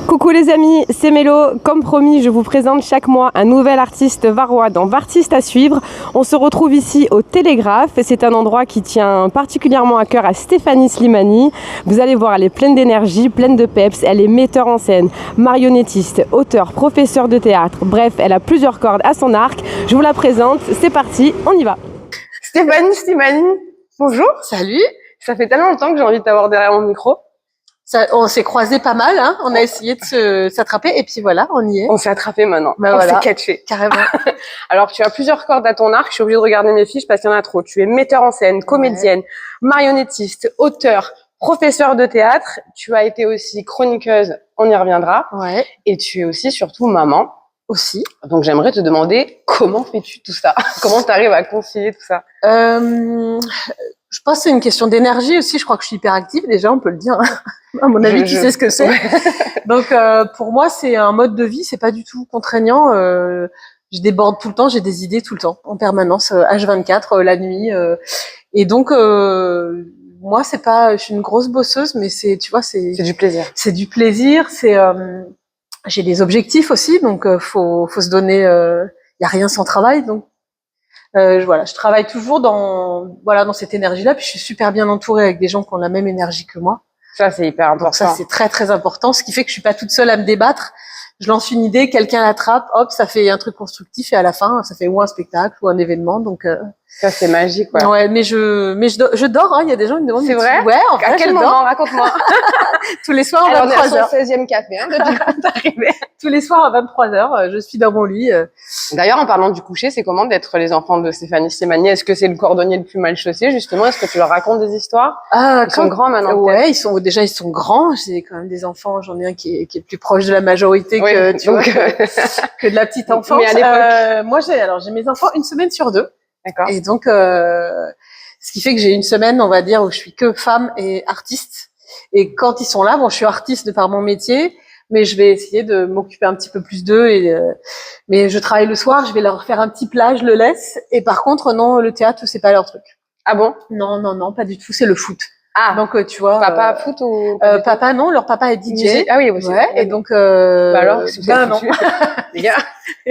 Coucou les amis, c'est Mélo. Comme promis, je vous présente chaque mois un nouvel artiste varois dans Vartiste à suivre. On se retrouve ici au Télégraphe et c'est un endroit qui tient particulièrement à cœur à Stéphanie Slimani. Vous allez voir, elle est pleine d'énergie, pleine de peps. Elle est metteur en scène, marionnettiste, auteur, professeur de théâtre. Bref, elle a plusieurs cordes à son arc. Je vous la présente, c'est parti, on y va. Stéphanie Slimani, bonjour. Salut. Ça fait tellement longtemps que j'ai envie de t'avoir derrière mon micro. On s'est croisés pas mal, hein. On a essayé de s'attraper et puis voilà, on y est. On s'est attrapé maintenant. Bah on voilà. s'est catché. Carrément. Alors, tu as plusieurs cordes à ton arc. Je suis obligée de regarder mes fiches parce qu'il y en a trop. Tu es metteur en scène, comédienne, marionnettiste, auteur, professeur de théâtre. Tu as été aussi chroniqueuse. On y reviendra. Ouais. Et tu es aussi surtout maman. Aussi. Donc, j'aimerais te demander comment fais-tu tout ça? Comment tu arrives à concilier tout ça? Je pense que c'est une question d'énergie aussi. Je crois que je suis hyper active. Déjà, on peut le dire. À mon avis, tu sais ce que c'est. Ouais. Donc, pour moi, c'est un mode de vie. C'est pas du tout contraignant. Je déborde tout le temps. J'ai des idées tout le temps, en permanence, H24, la nuit. Et donc, moi, c'est pas. Je suis une grosse bosseuse, mais c'est, tu vois, c'est du plaisir. C'est du plaisir. C'est. J'ai des objectifs aussi, donc faut se donner. Y a rien sans travail, donc. Voilà, je travaille toujours dans cette énergie-là, puis je suis super bien entourée avec des gens qui ont la même énergie que moi. Ça, c'est hyper important. Donc ça, c'est très très important, ce qui fait que je suis pas toute seule à me débattre. Je lance une idée, quelqu'un l'attrape, hop, ça fait un truc constructif et à la fin, ça fait ou un spectacle ou un événement. Donc ça, c'est magique, ouais. Ouais, mais je dors. Hein. Il y a des gens qui me demandent. C'est vrai? Ouais, en fait, à quel moment? Raconte-moi. Tous les soirs à 23h. C'est le 16e café, hein, depuis quand t'es arrivée. Tous les soirs à 23h, je suis dans mon lit. D'ailleurs, en parlant du coucher, c'est comment d'être les enfants de Stéphanie Slimani? Est-ce que c'est le cordonnier le plus mal chaussé, justement? Est-ce que tu leur racontes des histoires? Ils sont grands maintenant. Ouais, ils sont grands. J'ai quand même des enfants. J'en ai un qui est plus proche de la majorité que tu vois que de la petite enfance. Mais à l'époque, moi j'ai mes enfants une semaine sur deux. D'accord. Et donc ce qui fait que j'ai une semaine, on va dire, où je suis que femme et artiste. Et quand ils sont là, bon, je suis artiste de par mon métier, mais je vais essayer de m'occuper un petit peu plus d'eux. Mais je travaille le soir, je vais leur faire un petit plat, je le laisse. Et par contre, non, le théâtre, c'est pas leur truc. Ah bon? Non, pas du tout. C'est le foot. Ah. Donc tu vois. Papa foot ou? Papa non, leur papa est DJ. Ah oui, aussi. Ouais. Et donc. Bah alors, non. Les gars,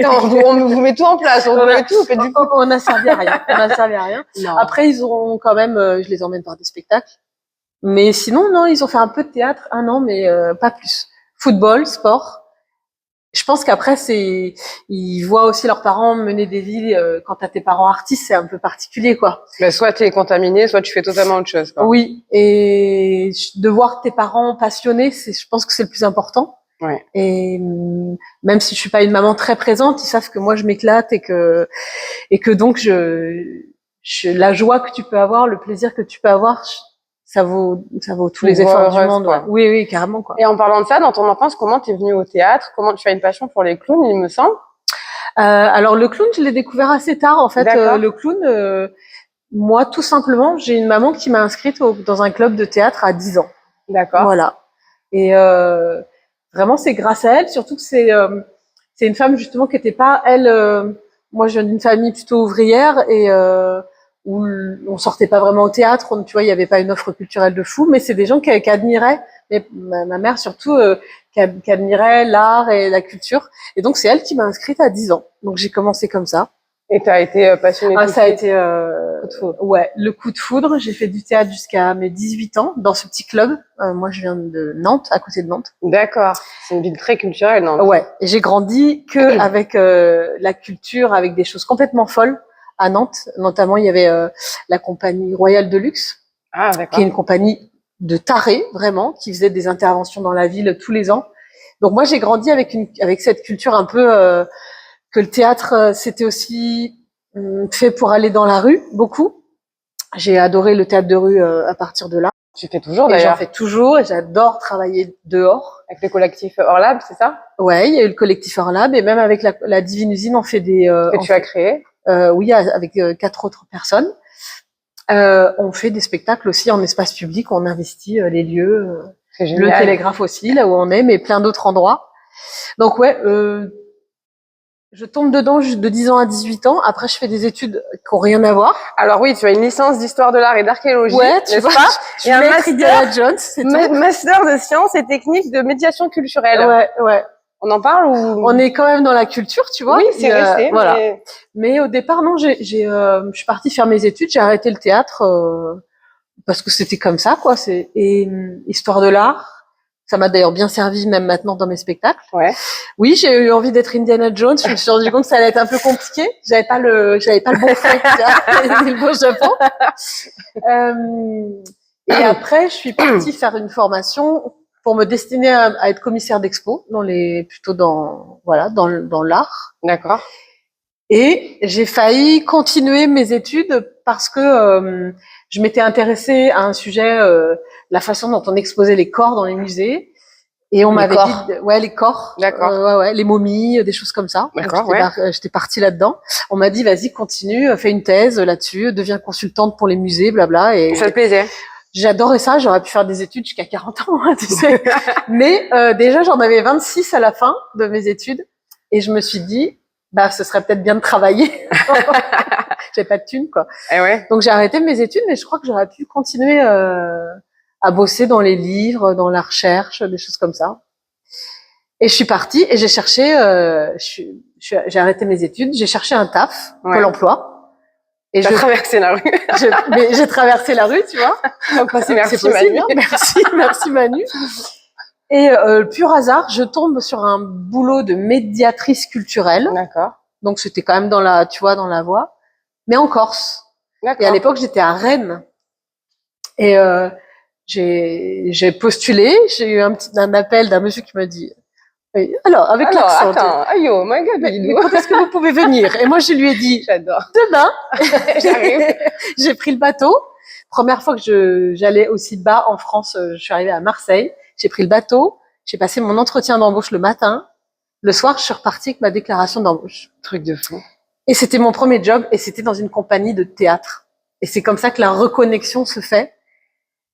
on vous met tout en place, on met tout. Et du coup, on a servi à rien. On a servi à rien. Non. Après, ils auront quand même. Je les emmène par des spectacles. Mais sinon, non, ils ont fait un peu de théâtre, un an, mais pas plus. Football, sport. Je pense qu'après, ils voient aussi leurs parents mener des vies. Quand t'as tes parents artistes, c'est un peu particulier, quoi. Mais soit t'es contaminé, soit tu fais totalement autre chose, quoi. Oui, et de voir tes parents passionnés, je pense que c'est le plus important. Ouais. Et même si je suis pas une maman très présente, ils savent que moi je m'éclate et que donc la joie que tu peux avoir, le plaisir que tu peux avoir, ça vaut tous les efforts du monde. Quoi. Oui, carrément, quoi. Et en parlant de ça, dans ton enfance, comment t'es venue au théâtre? Comment tu as une passion pour les clowns, il me semble? Alors le clown, je l'ai découvert assez tard, en fait. Le clown, moi, tout simplement, j'ai une maman qui m'a inscrite dans un club de théâtre à 10 ans. D'accord. Voilà. Et vraiment, c'est grâce à elle, surtout que c'est une femme justement qui était pas elle. Moi, je viens d'une famille plutôt ouvrière et où on sortait pas vraiment au théâtre. Tu vois, il y avait pas une offre culturelle de fou, mais c'est des gens qui admiraient. Mais ma mère surtout qui admirait l'art et la culture. Et donc c'est elle qui m'a inscrite à 10 ans. Donc j'ai commencé comme ça. Et t'as été passionnée ça a été coup de foudre. Ouais, le coup de foudre. J'ai fait du théâtre jusqu'à mes 18 ans dans ce petit club. Moi, je viens de Nantes, à côté de Nantes. D'accord. C'est une ville très culturelle, Nantes. Ouais. Et j'ai grandi que avec la culture, avec des choses complètement folles à Nantes. Notamment, il y avait la compagnie Royale de Luxe, qui est une compagnie de tarés, vraiment, qui faisait des interventions dans la ville tous les ans. Donc moi, j'ai grandi avec cette culture un peu que le théâtre, c'était aussi fait pour aller dans la rue, beaucoup. J'ai adoré le théâtre de rue à partir de là. Tu fais toujours, d'ailleurs? J'en fais toujours, et j'adore travailler dehors. Avec le collectif Orlab, c'est ça? Ouais, il y a eu le collectif Orlab, et même avec la Divine Usine, on fait des... que tu as créé? Oui, avec 4 autres personnes. On fait des spectacles aussi en espace public, on investit les lieux, le Télégraphe aussi, là où on est, mais plein d'autres endroits. Donc ouais, Je tombe dedans de 10 ans à 18 ans. Après, je fais des études qui n'ont rien à voir. Alors oui, tu as une licence d'histoire de l'art et d'archéologie, n'est-ce pas? Et un master, Jones, master de sciences et techniques de médiation culturelle. Ouais. On en parle ou? On est quand même dans la culture, tu vois. Oui, c'est resté. Voilà. Mais au départ, non, je suis partie faire mes études. J'ai arrêté le théâtre parce que c'était comme ça, quoi. Et histoire de l'art. Ça m'a d'ailleurs bien servi même maintenant dans mes spectacles. Ouais. Oui, j'ai eu envie d'être Indiana Jones. Je me suis rendu compte que ça allait être un peu compliqué. J'avais pas le bon fait, le bon Japon. Et après, je suis partie faire une formation pour me destiner à être commissaire d'expo plutôt dans l'art. D'accord. Et j'ai failli continuer mes études parce que je m'étais intéressée à un sujet, la façon dont on exposait les corps dans les musées. Et on m'avait dit, les corps. D'accord. Les momies, des choses comme ça. D'accord, j'étais partie là-dedans. On m'a dit, vas-y, continue, fais une thèse là-dessus, deviens consultante pour les musées, blabla. Et ça te plaisait? J'adorais ça. J'aurais pu faire des études jusqu'à 40 ans, hein, tu sais. Mais déjà, j'en avais 26 à la fin de mes études. Et je me suis dit, ce serait peut-être bien de travailler. J'avais pas de thunes, quoi. Et ouais. Donc j'ai arrêté mes études, mais je crois que j'aurais pu continuer à bosser dans les livres, dans la recherche, des choses comme ça. Et je suis partie et j'ai cherché. J'ai arrêté mes études, j'ai cherché un taf, Pôle emploi. Et j'ai traversé la rue. J'ai traversé la rue, tu vois. Merci possible, Manu. Hein. Merci Manu. Et pur hasard, je tombe sur un boulot de médiatrice culturelle. D'accord. Donc c'était quand même dans la voie, mais en Corse. D'accord. Et à l'époque, j'étais à Rennes. Et j'ai postulé, j'ai eu un appel d'un monsieur qui m'a dit alors avec l'accent. Attends, oh my God, mais quand est-ce que vous pouvez venir? Et moi je lui ai dit j'adore. Demain. J'arrive. J'ai pris le bateau. Première fois que j'allais aussi bas en France, je suis arrivée à Marseille. J'ai pris le bateau, j'ai passé mon entretien d'embauche le matin. Le soir, je suis repartie avec ma déclaration d'embauche. Truc de fou. Et c'était mon premier job et c'était dans une compagnie de théâtre. Et c'est comme ça que la reconnexion se fait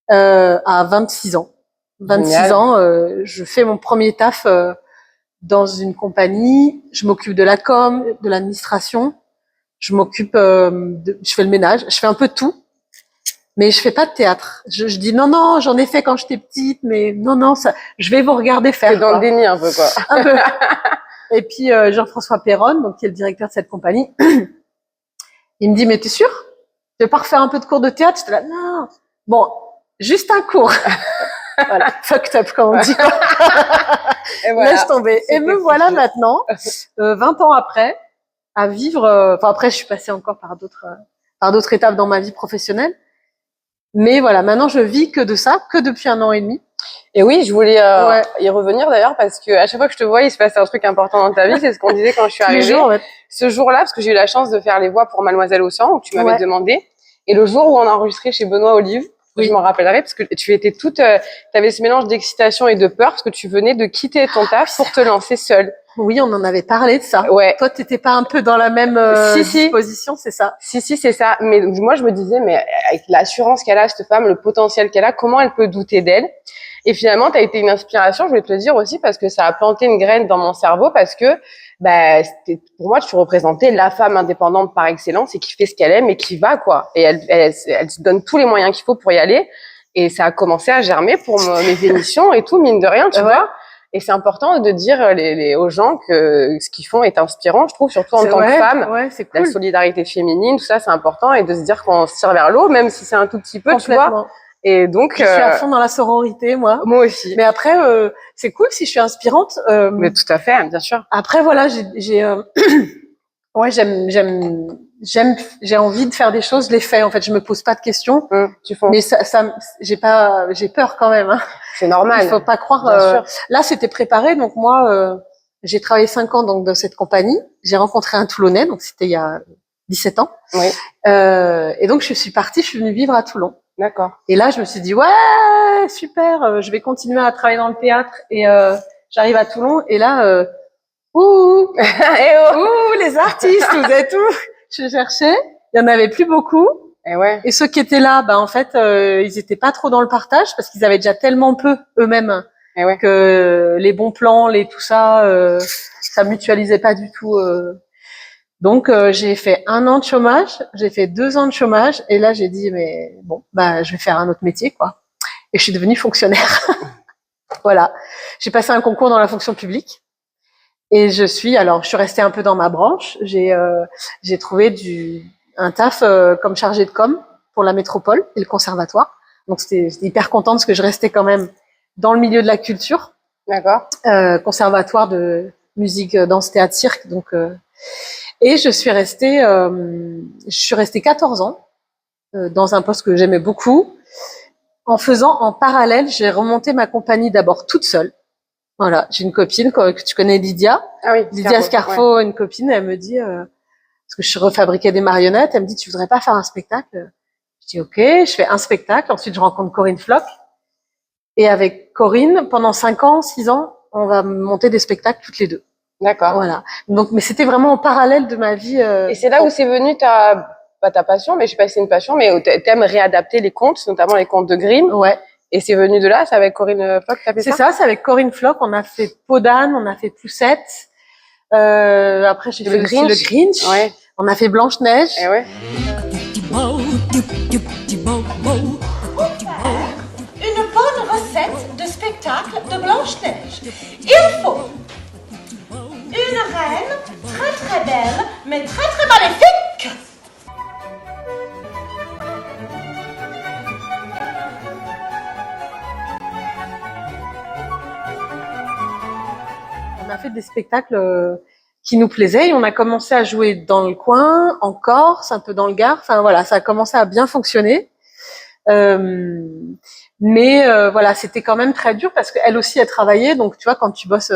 à 26 ans. 26 Génial. ans, je fais mon premier taf dans une compagnie. Je m'occupe de la com, de l'administration. Je m'occupe, je fais le ménage. Je fais un peu de tout. Mais je fais pas de théâtre. Je dis non, j'en ai fait quand j'étais petite, mais non, ça, je vais vous regarder faire. C'est dans le déni un peu, quoi. Un peu. Et puis Jean-François Perron, donc qui est le directeur de cette compagnie, il me dit mais t'es sûr? Tu veux pas refaire un peu de cours de théâtre? J'étais là non. Bon, juste un cours. Voilà, fucked up comme on dit. Et voilà, laisse tomber. Et me voilà maintenant, 20 ans après, à vivre. Enfin après, je suis passée encore par d'autres étapes dans ma vie professionnelle. Mais voilà, maintenant je vis que de ça, que depuis 1 an et demi. Et oui, je voulais y revenir d'ailleurs parce que à chaque fois que je te vois, il se passe un truc important dans ta vie. C'est ce qu'on disait quand je suis arrivée. Ce jour-là, parce que j'ai eu la chance de faire les voix pour Mademoiselle Ossian, où tu m'avais demandé. Et le jour où on a enregistré chez Benoît Olive, je m'en rappellerai parce que tu étais t'avais ce mélange d'excitation et de peur parce que tu venais de quitter ton taf pour te lancer seule. Oui, on en avait parlé de ça. Ouais. Toi, t'étais pas un peu dans la même disposition, c'est ça? Si, c'est ça. Mais moi, je me disais, mais avec l'assurance qu'elle a, cette femme, le potentiel qu'elle a, comment elle peut douter d'elle? Et finalement, tu as été une inspiration, je voulais te le dire aussi, parce que ça a planté une graine dans mon cerveau, parce que pour moi, tu représentais la femme indépendante par excellence et qui fait ce qu'elle aime et qui va, quoi. Et elle se donne tous les moyens qu'il faut pour y aller. Et ça a commencé à germer pour mes émissions et tout, mine de rien, tu vois. Et c'est important de dire aux gens que ce qu'ils font est inspirant, je trouve, surtout en tant que femme. Ouais, c'est cool. La solidarité féminine, tout ça, c'est important, et de se dire qu'on se tire vers l'eau, même si c'est un tout petit peu, tu vois. Et donc, je suis à fond dans la sororité, moi. Moi aussi. Mais après, c'est cool si je suis inspirante. Mais tout à fait, bien sûr. Après, voilà, ouais, j'ai envie de faire des choses, je les fais. En fait, je me pose pas de questions. Tu fonces. Mais j'ai peur quand même. Hein. C'est normal. Il faut pas croire. Là, c'était préparé. Donc moi, j'ai travaillé 5 ans donc dans cette compagnie. J'ai rencontré un Toulonnais, donc c'était il y a 17 ans. Oui. Et donc je suis venue vivre à Toulon. D'accord. Et là, je me suis dit ouais, super. Je vais continuer à travailler dans le théâtre. Et j'arrive à Toulon. Et là, les artistes, vous êtes où? Je cherchais. Il y en avait plus beaucoup. Et ceux qui étaient là, en fait, ils étaient pas trop dans le partage parce qu'ils avaient déjà tellement peu eux-mêmes que les bons plans, tout ça, ça mutualisait pas du tout. Donc j'ai fait 1 an de chômage, j'ai fait 2 ans de chômage, et là j'ai dit mais bon, bah je vais faire un autre métier quoi. Et je suis devenue fonctionnaire. Voilà, j'ai passé un concours dans la fonction publique, et je suis restée un peu dans ma branche. J'ai trouvé un taf comme chargée de com pour la métropole et le conservatoire. Donc j'étais hyper contente parce que je restais quand même dans le milieu de la culture. D'accord. Conservatoire de musique, danse, théâtre, cirque. Donc et je suis restée 14 ans dans un poste que j'aimais beaucoup. En faisant en parallèle, j'ai remonté ma compagnie d'abord toute seule. Voilà, j'ai une copine que tu connais, Lydia. Ah oui, Lydia Scarfo, ouais. Une copine, elle me dit parce que je refabriquais des marionnettes, elle me dit tu voudrais pas faire un spectacle? Je dis OK, je fais un spectacle. Ensuite, je rencontre Corinne Floch, et avec Corinne, pendant 5 ans, 6 ans, on va monter des spectacles toutes les deux. D'accord. Voilà. Donc, mais c'était vraiment en parallèle de ma vie. Et c'est là où c'est venu pas ta passion, mais je sais pas si c'est une passion, mais où t'aimes réadapter les contes, notamment les contes de Grimm. Ouais. Et c'est venu de là, c'est avec Corinne Floch que t'as fait ça? C'est ça, c'est avec Corinne Floch. On a fait Peau d'âne, on a fait Poussette. Après, j'ai fait le Grinch. Ouais. On a fait Blanche-Neige. Et ouais. Une bonne recette de spectacle de Blanche-Neige. Il faut une reine très très belle, mais très très maléfique. On a fait des spectacles qui nous plaisaient, et on a commencé à jouer dans le coin, en Corse, un peu dans le Gard. Enfin voilà, ça a commencé à bien fonctionner. Mais voilà, c'était quand même très dur parce qu'elle aussi, elle travaillait. Donc tu vois, quand tu bosses,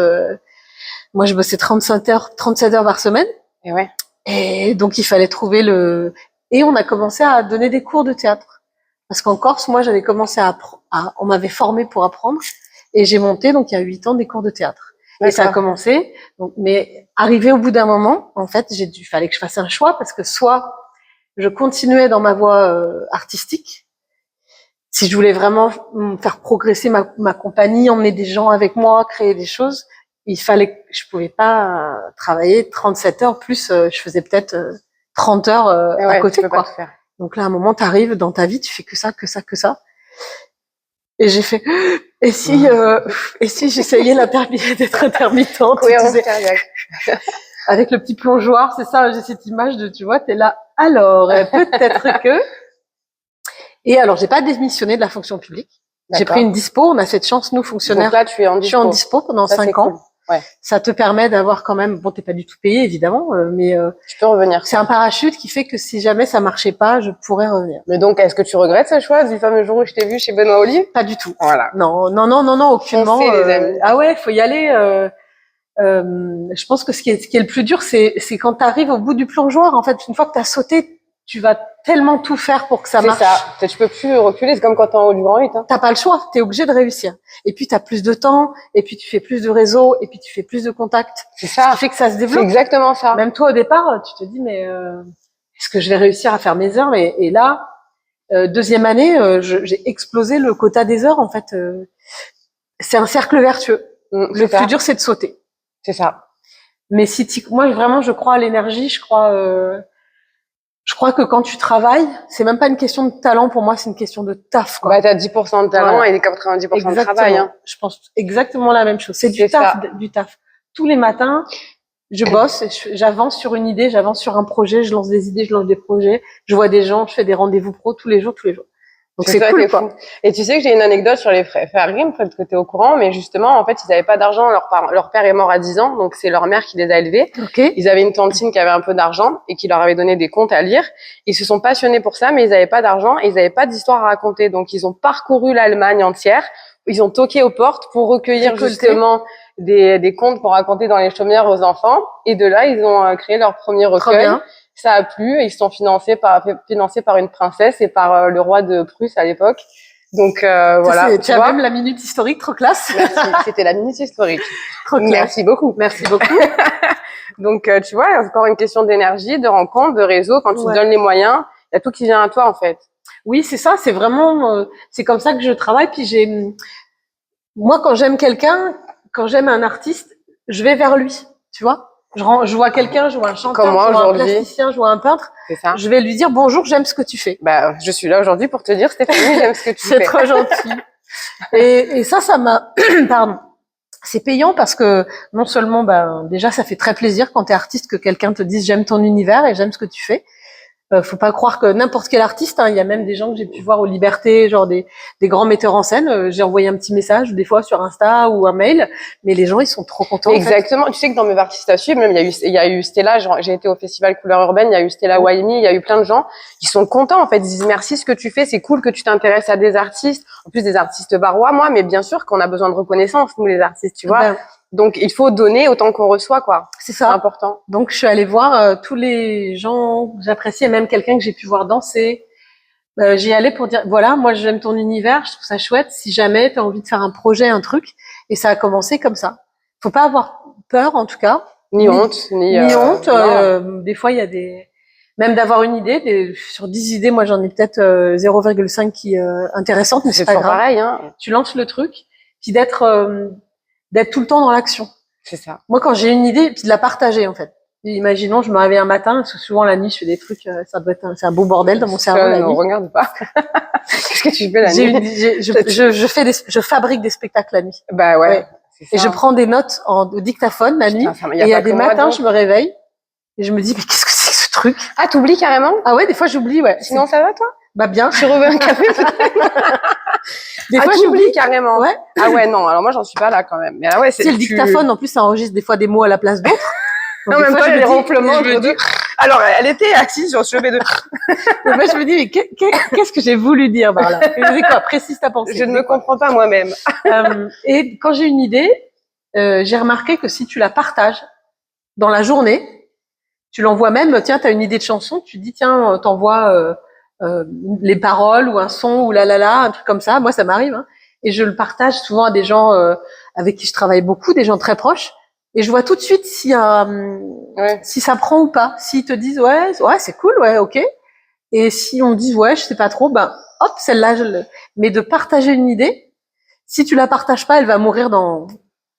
moi je bossais 37 heures par semaine. Et ouais. Et donc il fallait trouver et on a commencé à donner des cours de théâtre. Parce qu'en Corse, moi j'avais commencé on m'avait formé pour apprendre, et j'ai monté donc il y a 8 ans des cours de théâtre. Et ça a commencé. Donc, mais arrivé au bout d'un moment, en fait, fallait que je fasse un choix, parce que soit je continuais dans ma voie artistique, si je voulais vraiment faire progresser ma compagnie, emmener des gens avec moi, créer des choses, je pouvais pas travailler 37 heures plus, je faisais peut-être 30 heures à côté, quoi. Donc là, à un moment, t'arrives dans ta vie, tu fais que ça, que ça, que ça. Et j'ai fait, et si j'essayais d'être intermittente, Oui, avec le petit plongeoir, c'est ça, j'ai cette image de, tu vois, t'es là, alors, peut-être que. Et alors, j'ai pas démissionné de la fonction publique. J'ai pris une dispo, on a cette chance, nous, fonctionnaires. Donc là, tu es en dispo. Je suis en dispo pendant 5 ans. Cool. Ouais. Ça te permet d'avoir quand même, bon, t'es pas du tout payé, évidemment, mais tu peux revenir. C'est un parachute qui fait que si jamais ça marchait pas, je pourrais revenir. Mais donc, est-ce que tu regrettes ce choix du fameux jour où je t'ai vu chez Benoît Olive? Pas du tout. Voilà. Non, aucunement. Les amis. Ah ouais, faut y aller. Je pense que ce qui est le plus dur, c'est quand t'arrives au bout du plongeoir. En fait, une fois que t'as sauté, tu vas tellement tout faire pour que ça marche. C'est ça. Tu peux plus reculer. C'est comme quand t'es en haut du grand 8. Hein. T'as pas le choix. T'es obligé de réussir. Et puis t'as plus de temps. Et puis tu fais plus de réseaux. Et puis tu fais plus de contacts. C'est ça. Ce qui fait que ça se développe. C'est exactement ça. Même toi, au départ, tu te dis, mais est-ce que je vais réussir à faire mes heures? Et là, deuxième année, j'ai explosé le quota des heures. En fait, c'est un cercle vertueux. Le plus dur, c'est de sauter. C'est ça. Mais moi, vraiment, je crois à l'énergie. Je crois que quand tu travailles, c'est même pas une question de talent pour moi, c'est une question de taf, quoi. Bah, t'as 10% de talent et 90% de travail, hein. Je pense exactement la même chose. C'est du taf. Tous les matins, je bosse, j'avance sur une idée, j'avance sur un projet, je lance des idées, je lance des projets, je vois des gens, je fais des rendez-vous pro tous les jours. Donc c'est cool, quoi. Et tu sais que j'ai une anecdote sur les frères Grimm, peut-être que t'es au courant, mais justement, en fait, ils avaient pas d'argent, leur père est mort à 10 ans, donc c'est leur mère qui les a élevés. Okay. Ils avaient une tantine qui avait un peu d'argent et qui leur avait donné des contes à lire. Ils se sont passionnés pour ça, mais ils avaient pas d'argent et ils avaient pas d'histoire à raconter. Donc ils ont parcouru l'Allemagne entière. Ils ont toqué aux portes pour recueillir justement des contes pour raconter dans les chaumières aux enfants. Et de là, ils ont créé leur premier recueil. Ça a plu et ils sont financés par une princesse et par le roi de Prusse à l'époque. Donc voilà. Tu as même la minute historique, trop classe. Merci, c'était la minute historique. Trop classe. Merci beaucoup. Merci beaucoup. Donc tu vois, encore une question d'énergie, de rencontre, de réseau. Quand tu te donnes les moyens, il y a tout qui vient à toi en fait. Oui, c'est ça. C'est vraiment, c'est comme ça que je travaille. Puis moi, quand j'aime quelqu'un, quand j'aime un artiste, je vais vers lui. tu vois. Je vois quelqu'un, je vois un chanteur, Comment, je vois un aujourd'hui plasticien, je vois un peintre. C'est ça. Je vais lui dire bonjour, j'aime ce que tu fais. Bah, je suis là aujourd'hui pour te dire, Stéphanie, j'aime ce que tu fais. C'est trop gentil. Et ça m'a, pardon. C'est payant parce que non seulement, déjà, ça fait très plaisir quand t'es artiste que quelqu'un te dise j'aime ton univers et j'aime ce que tu fais. Faut pas croire que n'importe quel artiste, hein, il y a même des gens que j'ai pu voir aux Libertés, genre des grands metteurs en scène. J'ai envoyé un petit message des fois sur Insta ou un mail, mais les gens ils sont trop contents. Exactement. En fait. Tu sais que dans mes artistes à suivre, même il y a eu Stella. J'ai été au festival Couleur Urbaine. Il y a eu Stella Waimi. Il y a eu plein de gens qui sont contents. En fait, ils disent merci ce que tu fais. C'est cool que tu t'intéresses à des artistes. En plus des artistes varois, moi, mais bien sûr qu'on a besoin de reconnaissance nous les artistes, tu vois. Donc il faut donner autant qu'on reçoit, quoi. C'est ça. C'est important. Donc je suis allée voir tous les gens que j'apprécie, et même quelqu'un que j'ai pu voir danser. J'y allais pour dire voilà, moi j'aime ton univers, je trouve ça chouette. Si jamais tu as envie de faire un projet, un truc, et ça a commencé comme ça. Faut pas avoir peur, en tout cas. Ni honte, ni honte. Des fois il y a même d'avoir une idée. Sur 10 idées, moi j'en ai peut-être 0,5 qui est intéressante, mais c'est pas grave. Pareil, hein. Tu lances le truc, puis d'être tout le temps dans l'action. C'est ça. Moi, quand j'ai une idée, puis de la partager, en fait. Imaginons, je me réveille un matin, parce que souvent la nuit, je fais des trucs, c'est un beau bordel dans mon cerveau la nuit. Non, regarde pas. Qu'est-ce que tu fais la nuit? Je fabrique des spectacles la nuit. Bah ouais. Et je prends des notes au dictaphone la nuit. Et il y a des matins, je me réveille, et je me dis, mais qu'est-ce que c'est que ce truc? Ah, t'oublies carrément? Ah ouais, des fois j'oublie, ouais. Sinon, ça va, toi? Bah bien. Je reveux un café. Des fois, j'oublie carrément. Ouais. Ah ouais, non. Alors moi, j'en suis pas là quand même. Mais là, ouais, c'est le dictaphone. En plus, ça enregistre des fois des mots à la place d'autres. Non, même pas les ronflements. Alors, elle était assise sur le chevet de. Moi, je me dis, mais qu'est-ce que j'ai voulu dire par là? C'est quoi? Précise ta pensée. Je ne me comprends pas moi-même. Et quand j'ai une idée, j'ai remarqué que si tu la partages dans la journée, tu l'envoies même. Tiens, t'as une idée de chanson, tu dis tiens, t'envoies les paroles ou un son ou un truc comme ça. Moi, ça m'arrive, hein. Et je le partage souvent à des gens avec qui je travaille beaucoup, des gens très proches. Et je vois tout de suite si ça prend ou pas. S'ils te disent ouais, c'est cool, ouais, ok. Et si on me dit ouais, je sais pas trop, hop, celle-là, mais de partager une idée, si tu la partages pas, elle va mourir dans.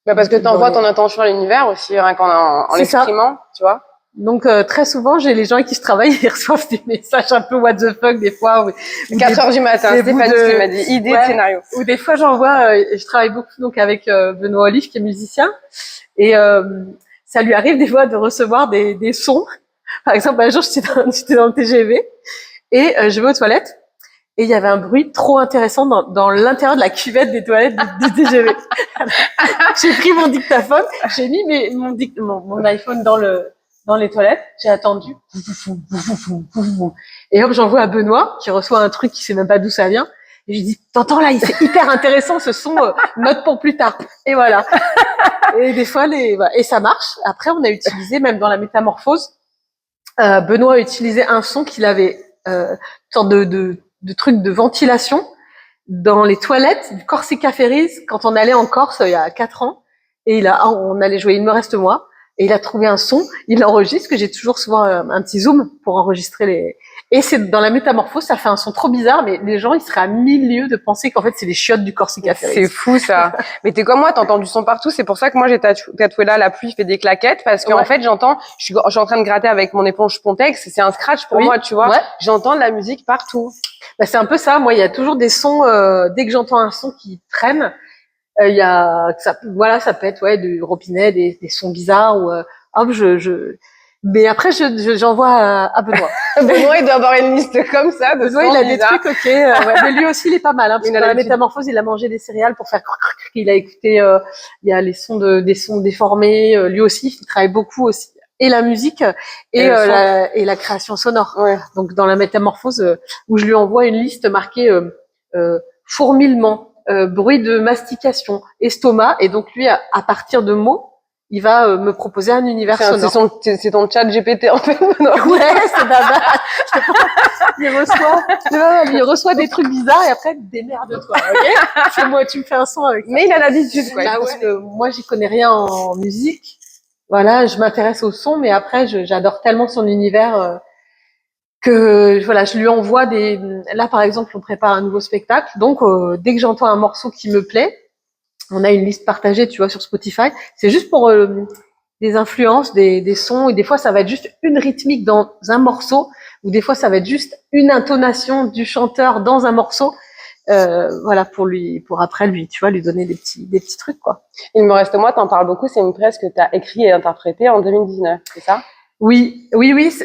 Parce que t'envoies ton intention à l'univers aussi, rien qu'en l'exprimant, tu vois. Donc très souvent, j'ai les gens avec qui je travaille, ils reçoivent des messages un peu what the fuck des fois. 4h du matin, Stéphanie qui m'a dit idée de scénario. Ou des fois, j'envoie, je travaille beaucoup donc avec Benoît Olive qui est musicien, et ça lui arrive des fois de recevoir des sons. Par exemple, un jour, j'étais dans le TGV et je vais aux toilettes. Et il y avait un bruit trop intéressant dans l'intérieur de la cuvette des toilettes du TGV. J'ai pris mon dictaphone, j'ai mis mon iPhone dans les toilettes, j'ai attendu. Et hop, j'envoie à Benoît, qui reçoit un truc qui sait même pas d'où ça vient. Et je lui dis, t'entends là, c'est hyper intéressant ce son, note pour plus tard. Et voilà. Et des fois, et ça marche. Après, on a utilisé, même dans la métamorphose, Benoît a utilisé un son qu'il avait, une sorte de truc de ventilation dans les toilettes du Corsica Ferries quand on allait en Corse il y a 4 ans. Et on allait jouer Il me reste moi. Et il a trouvé un son, il l'enregistre, que j'ai toujours souvent un petit zoom pour enregistrer et c'est dans la métamorphose, ça fait un son trop bizarre, mais les gens, ils seraient à 1000 lieues de penser qu'en fait, c'est les chiottes du Corsica Ferries. C'est fou, ça. Mais t'es comme moi, t'entends du son partout, c'est pour ça que moi, j'ai tatoué là, la pluie fait des claquettes, parce qu'en fait, je suis en train de gratter avec mon éponge Pontex, c'est un scratch pour moi, tu vois. Ouais. J'entends de la musique partout. C'est un peu ça, moi, il y a toujours des sons, dès que j'entends un son qui traîne, ça peut être du robinet, des sons bizarres ou hop, mais après j'envoie à Benoît. Benoît, il doit avoir une liste comme ça de sons. Il a des trucs, ok. Mais lui aussi, il est pas mal, hein, parce que dans la métamorphose, il a mangé des céréales pour faire. Il a écouté, il y a les sons des sons déformés. Lui aussi, il travaille beaucoup aussi. Et la musique et la création sonore. Ouais. Donc dans la métamorphose, où je lui envoie une liste marquée fourmillement. Bruit de mastication, estomac, et donc lui, à partir de mots, il va me proposer un univers sonore. C'est ton chat GPT en fait. Non. Ouais, c'est baba. Il reçoit des trucs bizarres et après démerde-toi. Ok, c'est moi, tu me fais un son avec ça. Mais il a l'habitude, quoi. Parce que moi, j'y connais rien en musique. Voilà, je m'intéresse au son, mais après, j'adore tellement son univers. Que voilà, je lui envoie là par exemple on prépare un nouveau spectacle, donc dès que j'entends un morceau qui me plaît, on a une liste partagée, tu vois, sur Spotify, c'est juste pour des influences, des sons, et des fois ça va être juste une rythmique dans un morceau, ou des fois ça va être juste une intonation du chanteur dans un morceau, voilà, pour après lui, tu vois, lui donner des petits trucs, quoi. Il me reste moi, t'en parles beaucoup, c'est une pièce que t'as écrit et interprétée en 2019, c'est ça? Oui,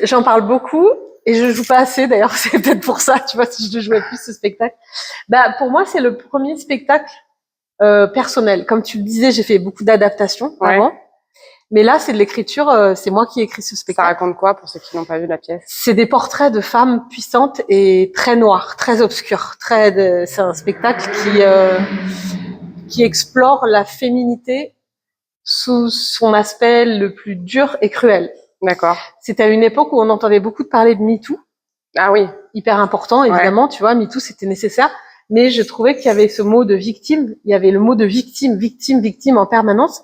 j'en parle beaucoup. Et je joue pas assez, d'ailleurs, c'est peut-être pour ça, tu vois, si je jouais plus ce spectacle. Bah, pour moi, c'est le premier spectacle personnel. Comme tu le disais, j'ai fait beaucoup d'adaptations avant. Mais là, c'est de l'écriture, c'est moi qui ai écrit ce spectacle. Ça raconte quoi pour ceux qui n'ont pas vu la pièce? C'est des portraits de femmes puissantes et très noires, très obscures. C'est un spectacle qui explore la féminité sous son aspect le plus dur et cruel. D'accord. C'était à une époque où on entendait beaucoup de parler de MeToo. Ah oui. Hyper important, évidemment, tu vois, MeToo, c'était nécessaire. Mais je trouvais qu'il y avait ce mot de victime. Il y avait le mot de victime en permanence.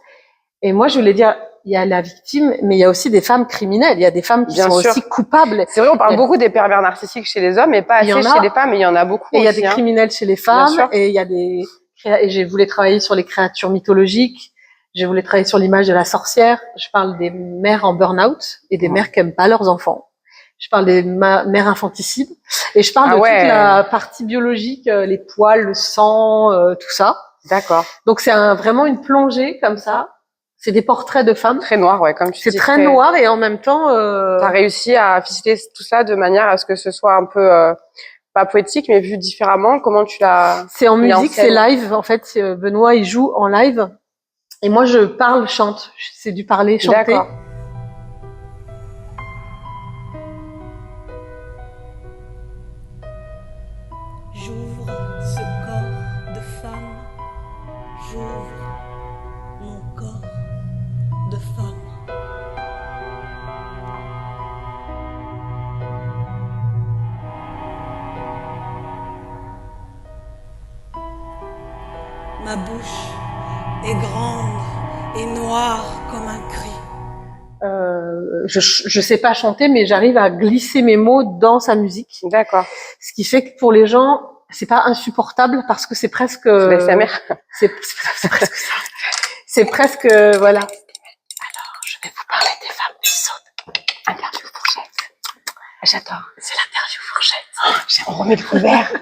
Et moi, je voulais dire, il y a la victime, mais il y a aussi des femmes criminelles. Il y a des femmes qui sont aussi coupables. C'est vrai, on parle beaucoup des pervers narcissiques chez les hommes, mais pas assez chez les femmes. Mais il y en a beaucoup aussi. Et il y a des criminels chez les femmes. Et il y a et j'ai voulu travailler sur les créatures mythologiques. J'ai voulu travailler sur l'image de la sorcière. Je parle des mères en burn-out et des mères qui aiment pas leurs enfants. Je parle des mères infanticides. Et je parle de toute la partie biologique, les poils, le sang, tout ça. D'accord. Donc c'est vraiment une plongée comme ça. C'est des portraits de femmes. Très noir, comme tu dis. C'est très noir et en même temps... T'as réussi à ficeler tout ça de manière à ce que ce soit un peu... pas poétique, mais vu différemment. Comment tu l'as... C'est en musique, c'est live. En fait, Benoît, il joue en live. Et moi, je parle, chante. C'est du parler, chanter. D'accord. J'ouvre ce corps de femme. J'ouvre mon corps de femme. Ma bouche est grande et noire comme un cri. Je sais pas chanter, mais j'arrive à glisser mes mots dans sa musique. D'accord. Ce qui fait que pour les gens, c'est pas insupportable parce que c'est presque... C'est sa mère. C'est presque ça. C'est presque, voilà. Alors, je vais vous parler des femmes puissantes. Interview fourchette. J'adore. C'est l'interview fourchette. On remet le couvert.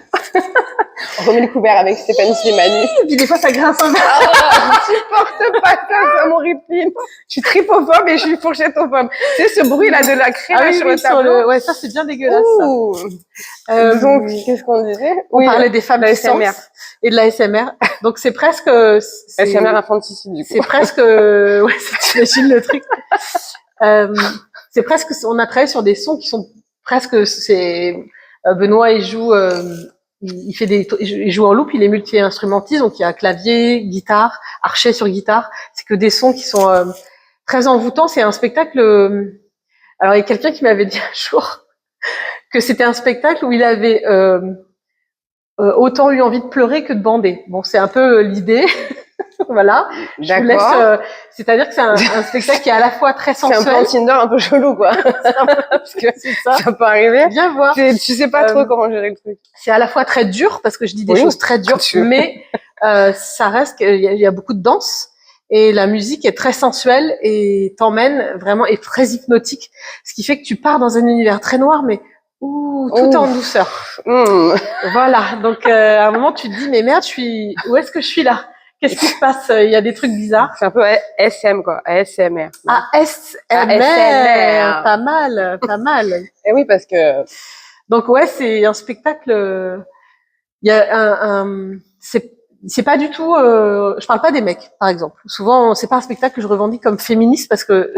On remet le couvert avec Stéphanie Slimani. Et puis des fois, ça grince un peu. Je supporte pas ça mon rythme. Je suis tripophobe et je suis fourchettophobe. Tu sais, ce bruit-là de la craie sur le tableau. Ouais, ça, c'est bien dégueulasse. Donc, qu'est-ce qu'on disait? On parlait des femmes puissantes et de la SMR. Donc, c'est presque... SMR infanticide, du coup. C'est presque... ouais, t'imagines le truc. C'est presque... On a travaillé sur des sons qui sont presque... Benoît, il joue... il joue en loop, il est multi-instrumentiste, donc il y a clavier, guitare, archet sur guitare. C'est que des sons qui sont très envoûtants. C'est un spectacle... Alors, il y a quelqu'un qui m'avait dit un jour que c'était un spectacle où il avait autant eu envie de pleurer que de bander. Bon, c'est un peu l'idée. Voilà. Je vous laisse. C'est-à-dire que c'est un spectacle qui est à la fois très sensuel. C'est un peu Tinder un peu chelou, quoi. Parce que ça peut arriver. Viens voir. Tu sais pas trop comment gérer le truc. C'est à la fois très dur parce que je dis des choses très dures, mais ça reste qu'il y a beaucoup de danse et la musique est très sensuelle et t'emmène vraiment, est très hypnotique, ce qui fait que tu pars dans un univers très noir, mais tout en douceur. Voilà. Donc à un moment tu te dis mais merde, où est-ce que je suis là? Qu'est-ce qui se passe? Il y a des trucs bizarres. C'est un peu SM, quoi. ASMR. ASMR. Pas mal, pas mal. Et oui, parce que... Donc, ouais, c'est un spectacle, il y a c'est pas du tout, je parle pas des mecs, par exemple. Souvent, c'est pas un spectacle que je revendique comme féministe parce que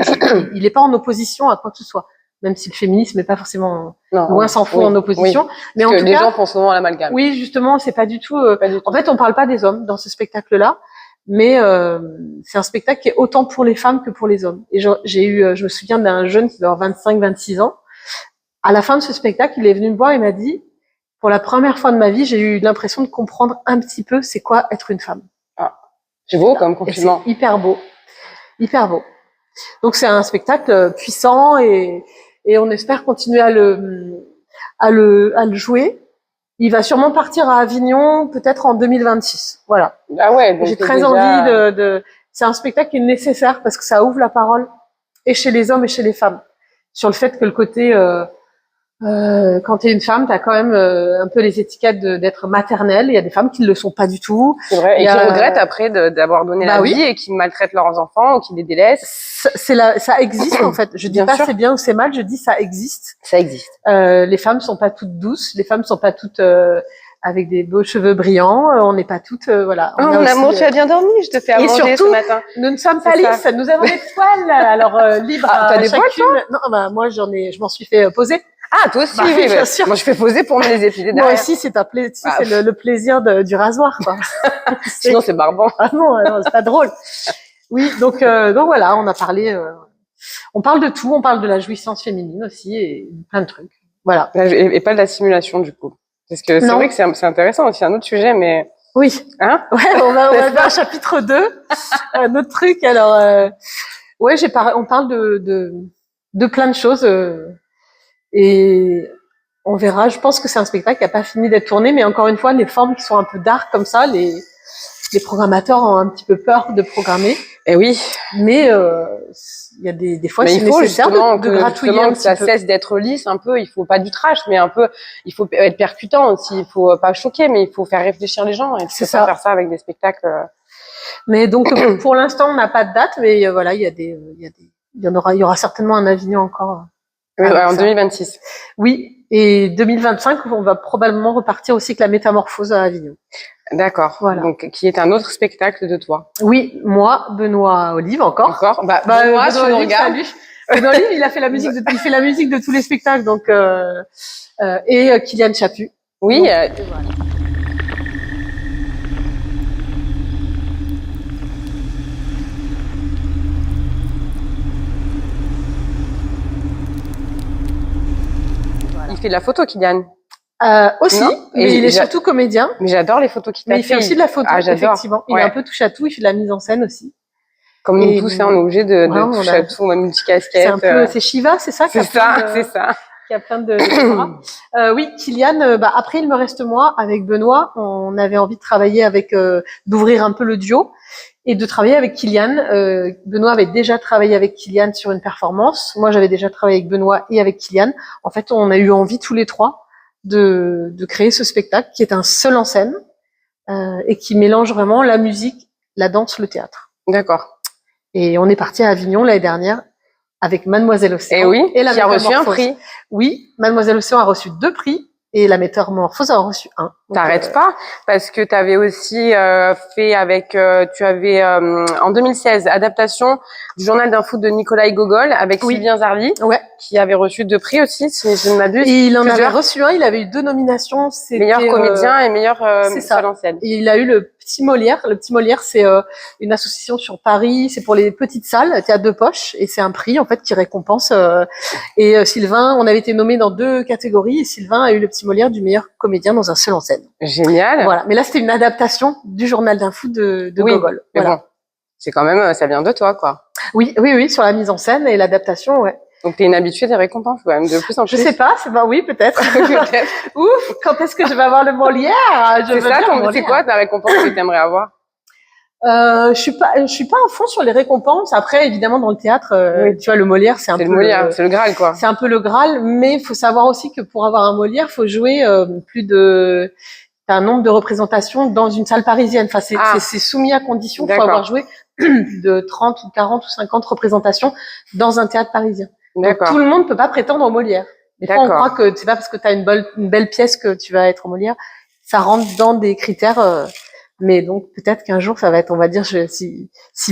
il est pas en opposition à quoi que ce soit. Même si le féminisme n'est pas forcément loin s'en fout en opposition. Mais en tout cas, les gens font souvent l'amalgame. Oui, justement, c'est pas du tout, en fait, on parle pas des hommes dans ce spectacle-là, mais c'est un spectacle qui est autant pour les femmes que pour les hommes. Et je me souviens d'un jeune qui doit avoir 25-26 ans. À la fin de ce spectacle, il est venu me voir et m'a dit, pour la première fois de ma vie, j'ai eu l'impression de comprendre un petit peu c'est quoi être une femme. Ah, c'est beau comme compliment. C'est hyper beau. Hyper beau. Donc c'est un spectacle puissant et on espère continuer à le jouer. Il va sûrement partir à Avignon, peut-être en 2026. Voilà. Ah ouais. J'ai très envie c'est un spectacle qui est nécessaire parce que ça ouvre la parole et chez les hommes et chez les femmes. Sur le fait que le côté, quand tu es une femme, tu as quand même un peu les étiquettes d'être maternelle. Il y a des femmes qui ne le sont pas du tout. C'est vrai, et qui regrettent après d'avoir donné la vie et qui maltraitent leurs enfants ou qui les délaissent. Ça existe en fait. Je dis pas c'est bien ou c'est mal, je dis ça existe. Ça existe. Les femmes sont pas toutes douces, les femmes sont pas toutes avec des beaux cheveux brillants, on n'est pas toutes voilà. Oh mon amour, tu as bien dormi, je te fais à manger surtout, ce matin. Nous ne sommes pas lisses, nous avons des poils alors libres. T'as des poils toi? Non, bah moi je m'en suis fait poser. Ah, toi aussi, oui, bien sûr. Moi, je fais poser pour me les épiler derrière. Moi aussi, c'est le plaisir du rasoir, quoi. Sinon, c'est barbant. Ah non, c'est pas drôle. Oui, donc voilà, on a parlé, on parle de tout, on parle de la jouissance féminine aussi et plein de trucs. Voilà. Et pas de la simulation, du coup. Parce que c'est vrai que c'est intéressant aussi, un autre sujet, mais. Oui. Hein? Ouais, on va faire un chapitre 2. Un autre truc, alors, ouais, on parle de plein de choses, et on verra. Je pense que c'est un spectacle qui n'a pas fini d'être tourné, mais encore une fois, les formes qui sont un peu dark comme ça, les programmateurs ont un petit peu peur de programmer. Et oui. Mais il y a des fois, c'est nécessaire de gratouiller un petit peu. Ça cesse d'être lisse un peu. Il faut pas du trash, mais un peu. Il faut être percutant aussi. Il faut pas choquer, mais il faut faire réfléchir les gens. Et tu peux pas faire ça avec des spectacles. Mais donc pour l'instant, on n'a pas de date, mais voilà, il y aura certainement un Avignon encore. Oui, en 2026. Oui, et 2025, on va probablement repartir aussi avec la métamorphose à Avignon. D'accord. Voilà. Donc, qui est un autre spectacle de toi. Oui, moi, Benoît Olive encore. Benoît, tu nous regardes. Benoît Olive, il fait la musique de tous les spectacles, donc et Kylian Chaput. Oui. Donc, voilà. Il fait de la photo, Kylian. Aussi, mais il est surtout comédien. Mais j'adore les photos qu'il fait. Mais il fait aussi de la photo, effectivement. Il est un peu touche à tout, il fait de la mise en scène aussi. Comme nous tous, on est obligé de toucher à tout, même multicasquette. C'est Shiva, c'est ça? C'est ça. Qui a plein de oui, Kylian, après il me reste moi, avec Benoît, on avait envie de travailler d'ouvrir un peu le duo et de travailler avec Kylian. Benoît avait déjà travaillé avec Kylian sur une performance. Moi, j'avais déjà travaillé avec Benoît et avec Kylian. En fait, on a eu envie tous les trois de créer ce spectacle qui est un seul en scène et qui mélange vraiment la musique, la danse, le théâtre. D'accord. Et on est parti à Avignon l'année dernière avec Mademoiselle Océan. Et oui, et la qui a reçu un prix. Oui, Mademoiselle Océan a reçu 2 prix et la Métamorphose a reçu 1. T'arrêtes pas, parce que tu avais aussi fait avec, tu avais en 2016 adaptation du journal d'un foot de Nicolas Gogol avec Sylvien Zarly, qui avait reçu 2 prix aussi, si je ne m'abuse. Et il en avait reçu 1, il avait eu 2 nominations. Meilleur comédien et meilleur seul en scène. Et il a eu le Petit Molière. Le Petit Molière, c'est une association sur Paris, c'est pour les petites salles, théâtre de poche, et c'est un prix en fait qui récompense. Et Sylvain, on avait été nommé dans 2 catégories, et Sylvain a eu le Petit Molière du meilleur comédien dans un seul en scène. Génial. Voilà. Mais là, c'était une adaptation du journal d'un foot de Gogol. Mais voilà. Bon, c'est quand même, ça vient de toi, quoi. Oui, sur la mise en scène et l'adaptation, ouais. Donc t'es une habituée des récompenses, quand même, de plus en plus. Je sais pas, oui, peut-être. Ouf, quand est-ce que je vais avoir le Molière? C'est quoi ta récompense que t'aimerais avoir? Je suis pas à fond sur les récompenses. Après, évidemment, dans le théâtre, tu vois, le Molière, c'est le Molière, c'est le Graal, quoi. C'est un peu le Graal, mais il faut savoir aussi que pour avoir un Molière, faut jouer t'as un nombre de représentations dans une salle parisienne. Enfin, c'est soumis à condition. Il faut avoir joué plus de 30 ou 40 ou 50 représentations dans un théâtre parisien. Donc, tout le monde peut pas prétendre au Molière. Des fois, on croit que c'est pas parce que tu as une belle pièce que tu vas être au Molière. Ça rentre dans des critères. Mais donc, peut-être qu'un jour, ça va être, on va dire, si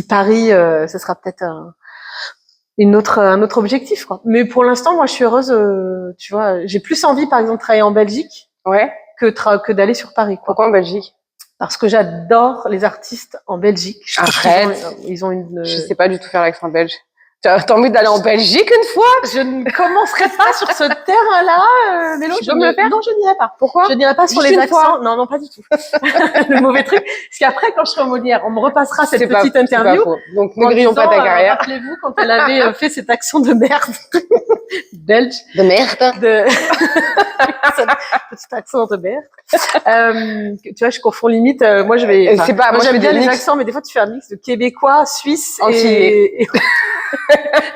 Paris, ce sera peut-être un autre objectif, quoi. Mais pour l'instant, moi, je suis heureuse. Tu vois, j'ai plus envie, par exemple, de travailler en Belgique. Ouais. Que d'aller sur Paris, quoi. Pourquoi en Belgique? Parce que j'adore les artistes en Belgique. Arrête. Ils ont une. Je sais pas du tout faire l'accent belge. T'as envie d'aller en Belgique une fois? Je ne commencerai pas sur ce terrain-là, Mélo. Tu peux me le faire? Non, je n'irai pas. Pourquoi? Je n'irai pas sur Juste les accents. Non, pas du tout. Le mauvais truc. Parce qu'après, quand je serai au Molière, on me repassera cette petite interview. Donc, ne grillons pas ta carrière. Rappelez-vous quand elle avait fait cet accent de merde. Belge. De merde. Petit accent de merde. Tu vois, je confonds limite. Moi, moi, j'aime bien les accents, mais des fois, tu fais un mix de québécois, suisse et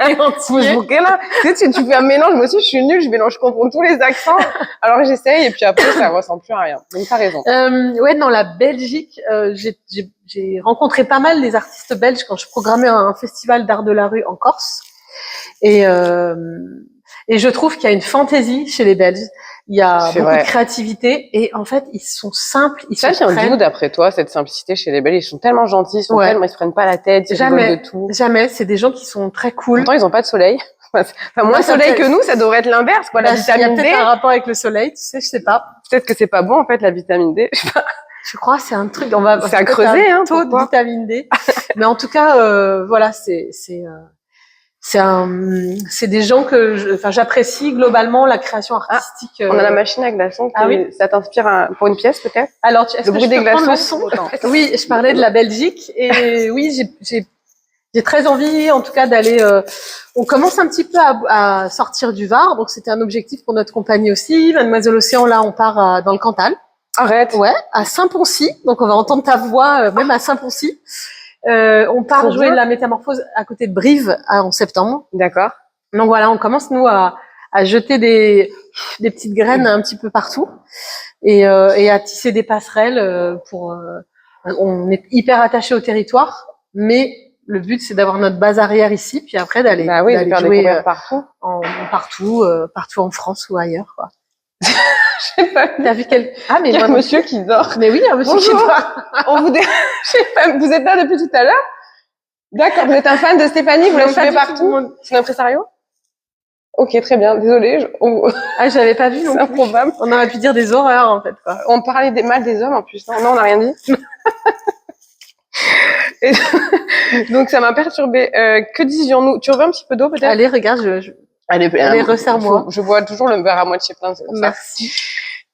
et entier. Ce bouquet-là, tu sais, tu fais un mélange. Moi aussi, je suis nulle. Je confonds tous les accents. Alors j'essaye et puis après, ça ressemble plus à rien. Donc t'as raison. Ouais, dans la Belgique, j'ai rencontré pas mal des artistes belges quand je programmais un festival d'art de la rue en Corse. Et je trouve qu'il y a une fantaisie chez les Belges. Il y a beaucoup de créativité et en fait, ils sont simples. Ça vient d'où d'après toi, cette simplicité chez les Belges? Ils sont tellement gentils, ils se prennent pas la tête, ils rigolent de tout. Jamais. C'est des gens qui sont très cool. Pourtant, ils ont pas de soleil. Enfin, moins de soleil que nous, ça devrait être l'inverse, quoi. La vitamine D. Il y a peut-être un rapport avec le soleil, tu sais, je sais pas. Peut-être que c'est pas bon, en fait, la vitamine D. Je sais pas. Je crois, c'est un truc, c'est à creuser, hein, taux de vitamine D. Mais en tout cas, voilà, c'est des gens que j'apprécie globalement la création artistique. On a la machine à glaçons. Oui. Ça t'inspire pour une pièce, peut-être? Alors, est-ce que je peux prendre le son? Oui, je parlais de la Belgique et oui, j'ai très envie, en tout cas, d'aller. On commence un petit peu à sortir du Var, donc c'était un objectif pour notre compagnie aussi. Mademoiselle Océan, là, on part dans le Cantal. Arrête. Ouais, à Saint-Poncy. Donc on va entendre ta voix même à Saint-Poncy. On part jouer la Métamorphose à côté de Brive en septembre. D'accord. Donc voilà, on commence nous à jeter des petites graines un petit peu partout et à tisser des passerelles on est hyper attaché au territoire, mais le but c'est d'avoir notre base arrière ici, puis après d'aller jouer partout en France ou ailleurs, quoi. Je sais pas. T'as vu mais il y a un monsieur qui dort. Mais oui, un monsieur qui dort. Je sais pas, vous êtes là depuis tout à l'heure? D'accord, vous êtes un fan de Stéphanie, vous la suivez partout? C'est un impresario? Ok, très bien, désolée. J'avais pas vu non plus. C'est improbable. On aurait pu dire des horreurs, en fait, quoi. On parlait mal des hommes, en plus. Non, on n'a rien dit. Et donc, ça m'a perturbée. Que disions-nous? Tu veux un petit peu d'eau, peut-être? Allez, regarde, Allez, resserre-moi. Je bois toujours le verre à moitié plein, c'est pour ça. Merci.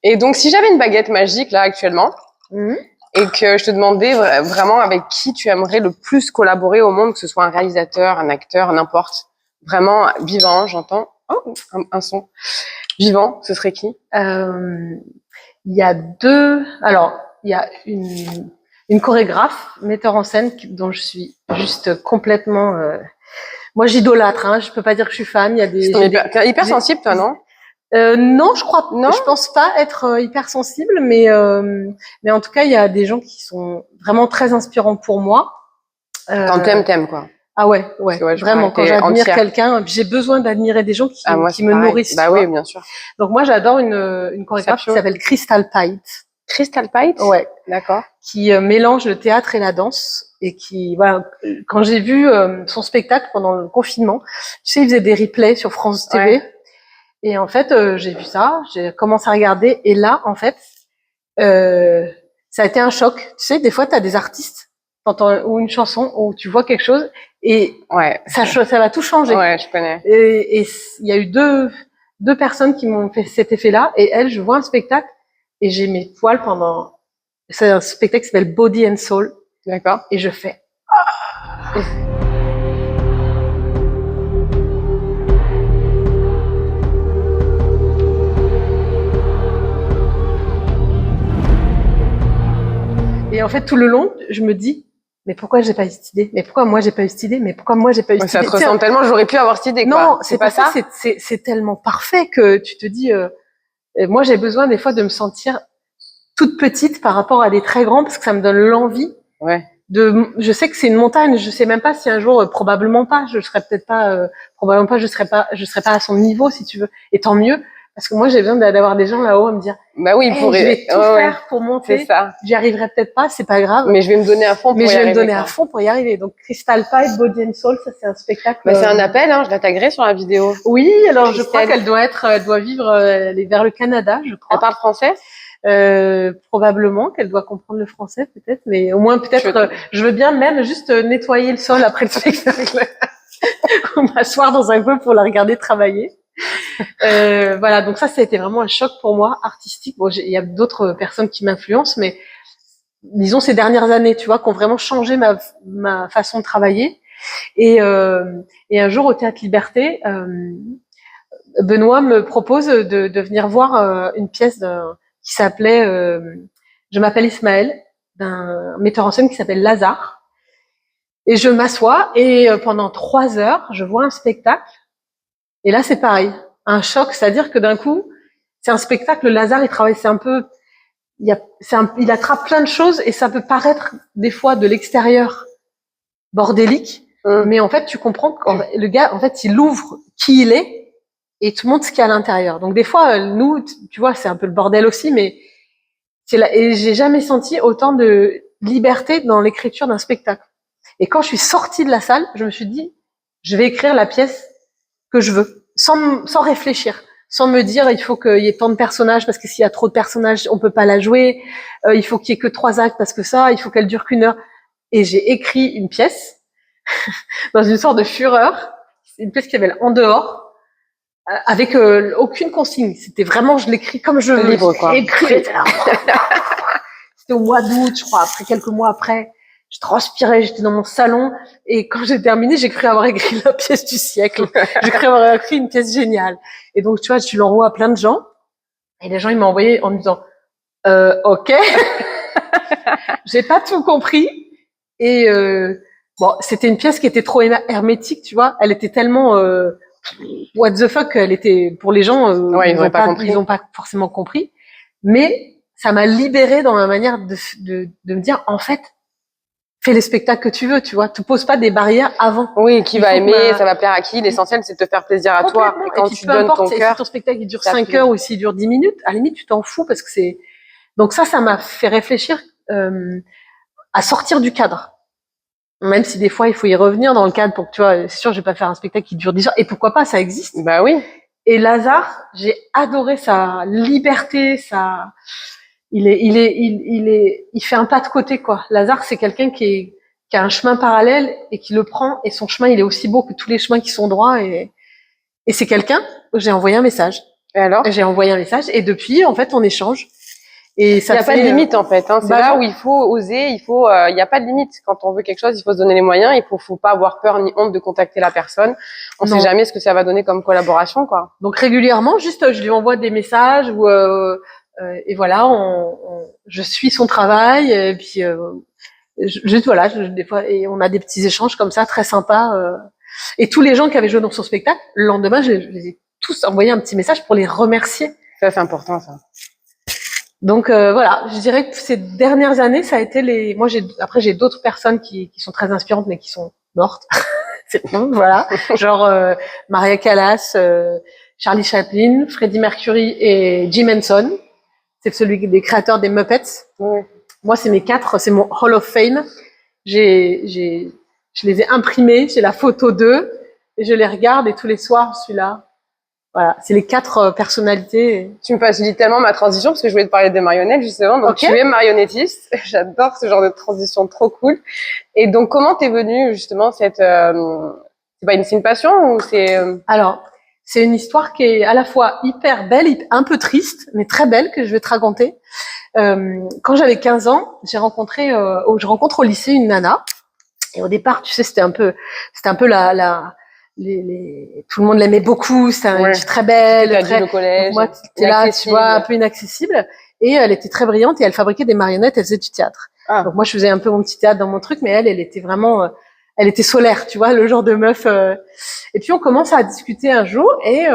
Et donc, si j'avais une baguette magique, là, actuellement, et que je te demandais vraiment avec qui tu aimerais le plus collaborer au monde, que ce soit un réalisateur, un acteur, n'importe, vraiment vivant, j'entends. Oh, un son. Vivant, ce serait qui? Il y a il y a une chorégraphe, metteur en scène, dont je suis juste complètement... Moi, j'idolâtre, hein. Je peux pas dire que je suis fan. Il y a t'es hyper sensible, toi, non? Non, je crois. Non, je pense pas être hyper sensible, mais en tout cas, il y a des gens qui sont vraiment très inspirants pour moi. Quand t'aimes, quoi. Ah ouais, vraiment. Quand j'admire quelqu'un, j'ai besoin d'admirer des gens qui me nourrissent. Bah oui, bien sûr. Donc moi, j'adore une chorégraphe qui s'appelle Crystal Pite. Crystal Pite? Ouais. D'accord. Qui mélange le théâtre et la danse. Et qui, voilà, quand j'ai vu son spectacle pendant le confinement, tu sais, il faisait des replays sur France TV. Ouais. Et en fait, j'ai vu ça, j'ai commencé à regarder. Et là, en fait, ça a été un choc. Tu sais, des fois, t'as des artistes, t'entends ou une chanson, où tu vois quelque chose, et ça va tout changer. Ouais, je connais. Et il y a eu deux personnes qui m'ont fait cet effet-là. Et elle, je vois un spectacle, et j'ai mes poils pendant... C'est un spectacle qui s'appelle Body and Soul. D'accord. Et je fais... Et en fait, tout le long, je me dis, mais pourquoi j'ai pas eu cette idée? Mais pourquoi moi j'ai pas eu cette idée? Mais pourquoi moi j'ai pas eu cette idée? Ça te ressemble tellement, j'aurais pu avoir cette idée, quoi. Non, c'est pas ça. C'est tellement parfait que tu te dis, moi j'ai besoin des fois de me sentir toute petite par rapport à des très grands, parce que ça me donne l'envie. Ouais. Je sais que c'est une montagne. Je sais même pas si un jour, probablement pas, je serais peut-être pas, je serais pas à son niveau, si tu veux. Et tant mieux. Parce que moi, j'ai besoin d'avoir des gens là-haut à me dire, bah oui, je vais tout faire pour monter. C'est ça. J'y arriverai peut-être pas, c'est pas grave. Mais je vais me donner à fond pour y arriver. Mais je vais me donner à fond pour y arriver. Donc, Crystal Pite, Body and Soul, ça, c'est un spectacle. Bah, c'est un appel, hein. Je la taguerai sur la vidéo. Oui, alors, je crois qu'elle doit vivre, elle est vers le Canada, je crois. Elle parle français? Probablement qu'elle doit comprendre le français, peut-être, mais au moins, peut-être, je veux bien même juste nettoyer le sol après le spectacle. Ou m'asseoir dans un coin pour la regarder travailler. Voilà, donc ça a été vraiment un choc pour moi, artistique. Bon, il y a d'autres personnes qui m'influencent, mais disons ces dernières années, tu vois, qui ont vraiment changé ma façon de travailler. Et un jour au Théâtre Liberté, Benoît me propose de venir voir une pièce qui s'appelait Je m'appelle Ismaël, d'un metteur en scène qui s'appelle Lazare. Et je m'assois et pendant 3 heures, je vois un spectacle. Et là, c'est pareil, un choc, c'est-à-dire que d'un coup, c'est un spectacle. Lazare, il travaille, c'est un peu, il attrape plein de choses et ça peut paraître des fois de l'extérieur bordélique, mais en fait, tu comprends que le gars, en fait, il ouvre qui il est et te montre ce qu'il y a à l'intérieur. Donc des fois, nous, tu vois, c'est un peu le bordel aussi, mais et j'ai jamais senti autant de liberté dans l'écriture d'un spectacle. Et quand je suis sortie de la salle, je me suis dit, je vais écrire la pièce que je veux, sans réfléchir, sans me dire, il faut qu'il y ait tant de personnages, parce que s'il y a trop de personnages, on peut pas la jouer, il faut qu'il y ait que 3 actes, parce que ça, il faut qu'elle dure qu'1 heure. Et j'ai écrit une pièce, dans une sorte de fureur, une pièce qui avait en dehors, avec aucune consigne. C'était vraiment, je l'écris comme je veux. Libre, quoi. C'était au mois d'août, je crois, après quelques mois après. Je transpirais, j'étais dans mon salon, et quand j'ai terminé, j'ai cru avoir écrit la pièce du siècle. J'ai cru avoir écrit une pièce géniale. Et donc, tu vois, je l'envoie à plein de gens, et les gens, ils m'ont envoyé en me disant, ok. J'ai pas tout compris. Et, bon, c'était une pièce qui était trop hermétique, tu vois. Elle était tellement, what the fuck, elle était, pour les gens, ils ont pas forcément compris. Mais ça m'a libérée dans ma manière de me dire, en fait, fais les spectacles que tu veux, tu vois. Tu poses pas des barrières avant. Oui, qui va aimer, ça va plaire à qui. L'essentiel, c'est de te faire plaisir à toi. Et quand tu donnes ton cœur. Si ton spectacle, il dure 5 heures ou s'il dure 10 minutes, à la limite, tu t'en fous parce que c'est, donc ça m'a fait réfléchir, à sortir du cadre. Même si des fois, il faut y revenir dans le cadre pour que, tu vois, c'est sûr, je vais pas faire un spectacle qui dure 10 heures. Et pourquoi pas, ça existe. Bah oui. Et Lazare, j'ai adoré sa liberté, il fait un pas de côté, quoi. Lazare, c'est quelqu'un qui a un chemin parallèle et qui le prend, et son chemin, il est aussi beau que tous les chemins qui sont droits, et c'est quelqu'un, j'ai envoyé un message. Et alors? J'ai envoyé un message, et depuis, en fait, on échange. Et ça il n'y a pas de limite, en fait, hein. C'est bah, là où il faut oser, il n'y a pas de limite. Quand on veut quelque chose, il faut se donner les moyens, faut pas avoir peur ni honte de contacter la personne. On sait jamais ce que ça va donner comme collaboration, quoi. Donc, régulièrement, juste, je lui envoie des messages ou, et voilà, je suis son travail, et puis, voilà, des fois, et on a des petits échanges comme ça, très sympas. Et tous les gens qui avaient joué dans son spectacle, le lendemain, je les ai tous envoyé un petit message pour les remercier. Ça, c'est important, ça. Donc voilà, je dirais que ces dernières années, ça a été moi j'ai d'autres personnes qui sont très inspirantes mais qui sont mortes. C'est bon, voilà. Genre Maria Callas, Charlie Chaplin, Freddie Mercury et Jim Henson. C'est celui des créateurs des Muppets. Oui. Moi, c'est c'est mon Hall of Fame. Je les ai imprimés, j'ai la photo d'eux et je les regarde et tous les soirs, je suis là. Voilà, c'est les 4 personnalités. Tu me facilites tellement ma transition parce que je voulais te parler des marionnettes justement. Donc tu es marionnettiste. J'adore ce genre de transition, trop cool. Et donc comment t'es venue justement cette c'est une passion ou c'est Alors, c'est une histoire qui est à la fois hyper belle, un peu triste, mais très belle, que je vais te raconter. Quand j'avais 15 ans, je rencontre au lycée une nana. Et au départ, tu sais, c'était un peu tout le monde l'aimait beaucoup, c'était une fille très belle, au collège, moi, t'es là, tu vois, un peu inaccessible. Et elle était très brillante et elle fabriquait des marionnettes, elle faisait du théâtre. Ah. Donc moi, je faisais un peu mon petit théâtre dans mon truc, mais elle était vraiment, elle était solaire, tu vois, le genre de meuf. Et puis on commence à discuter un jour et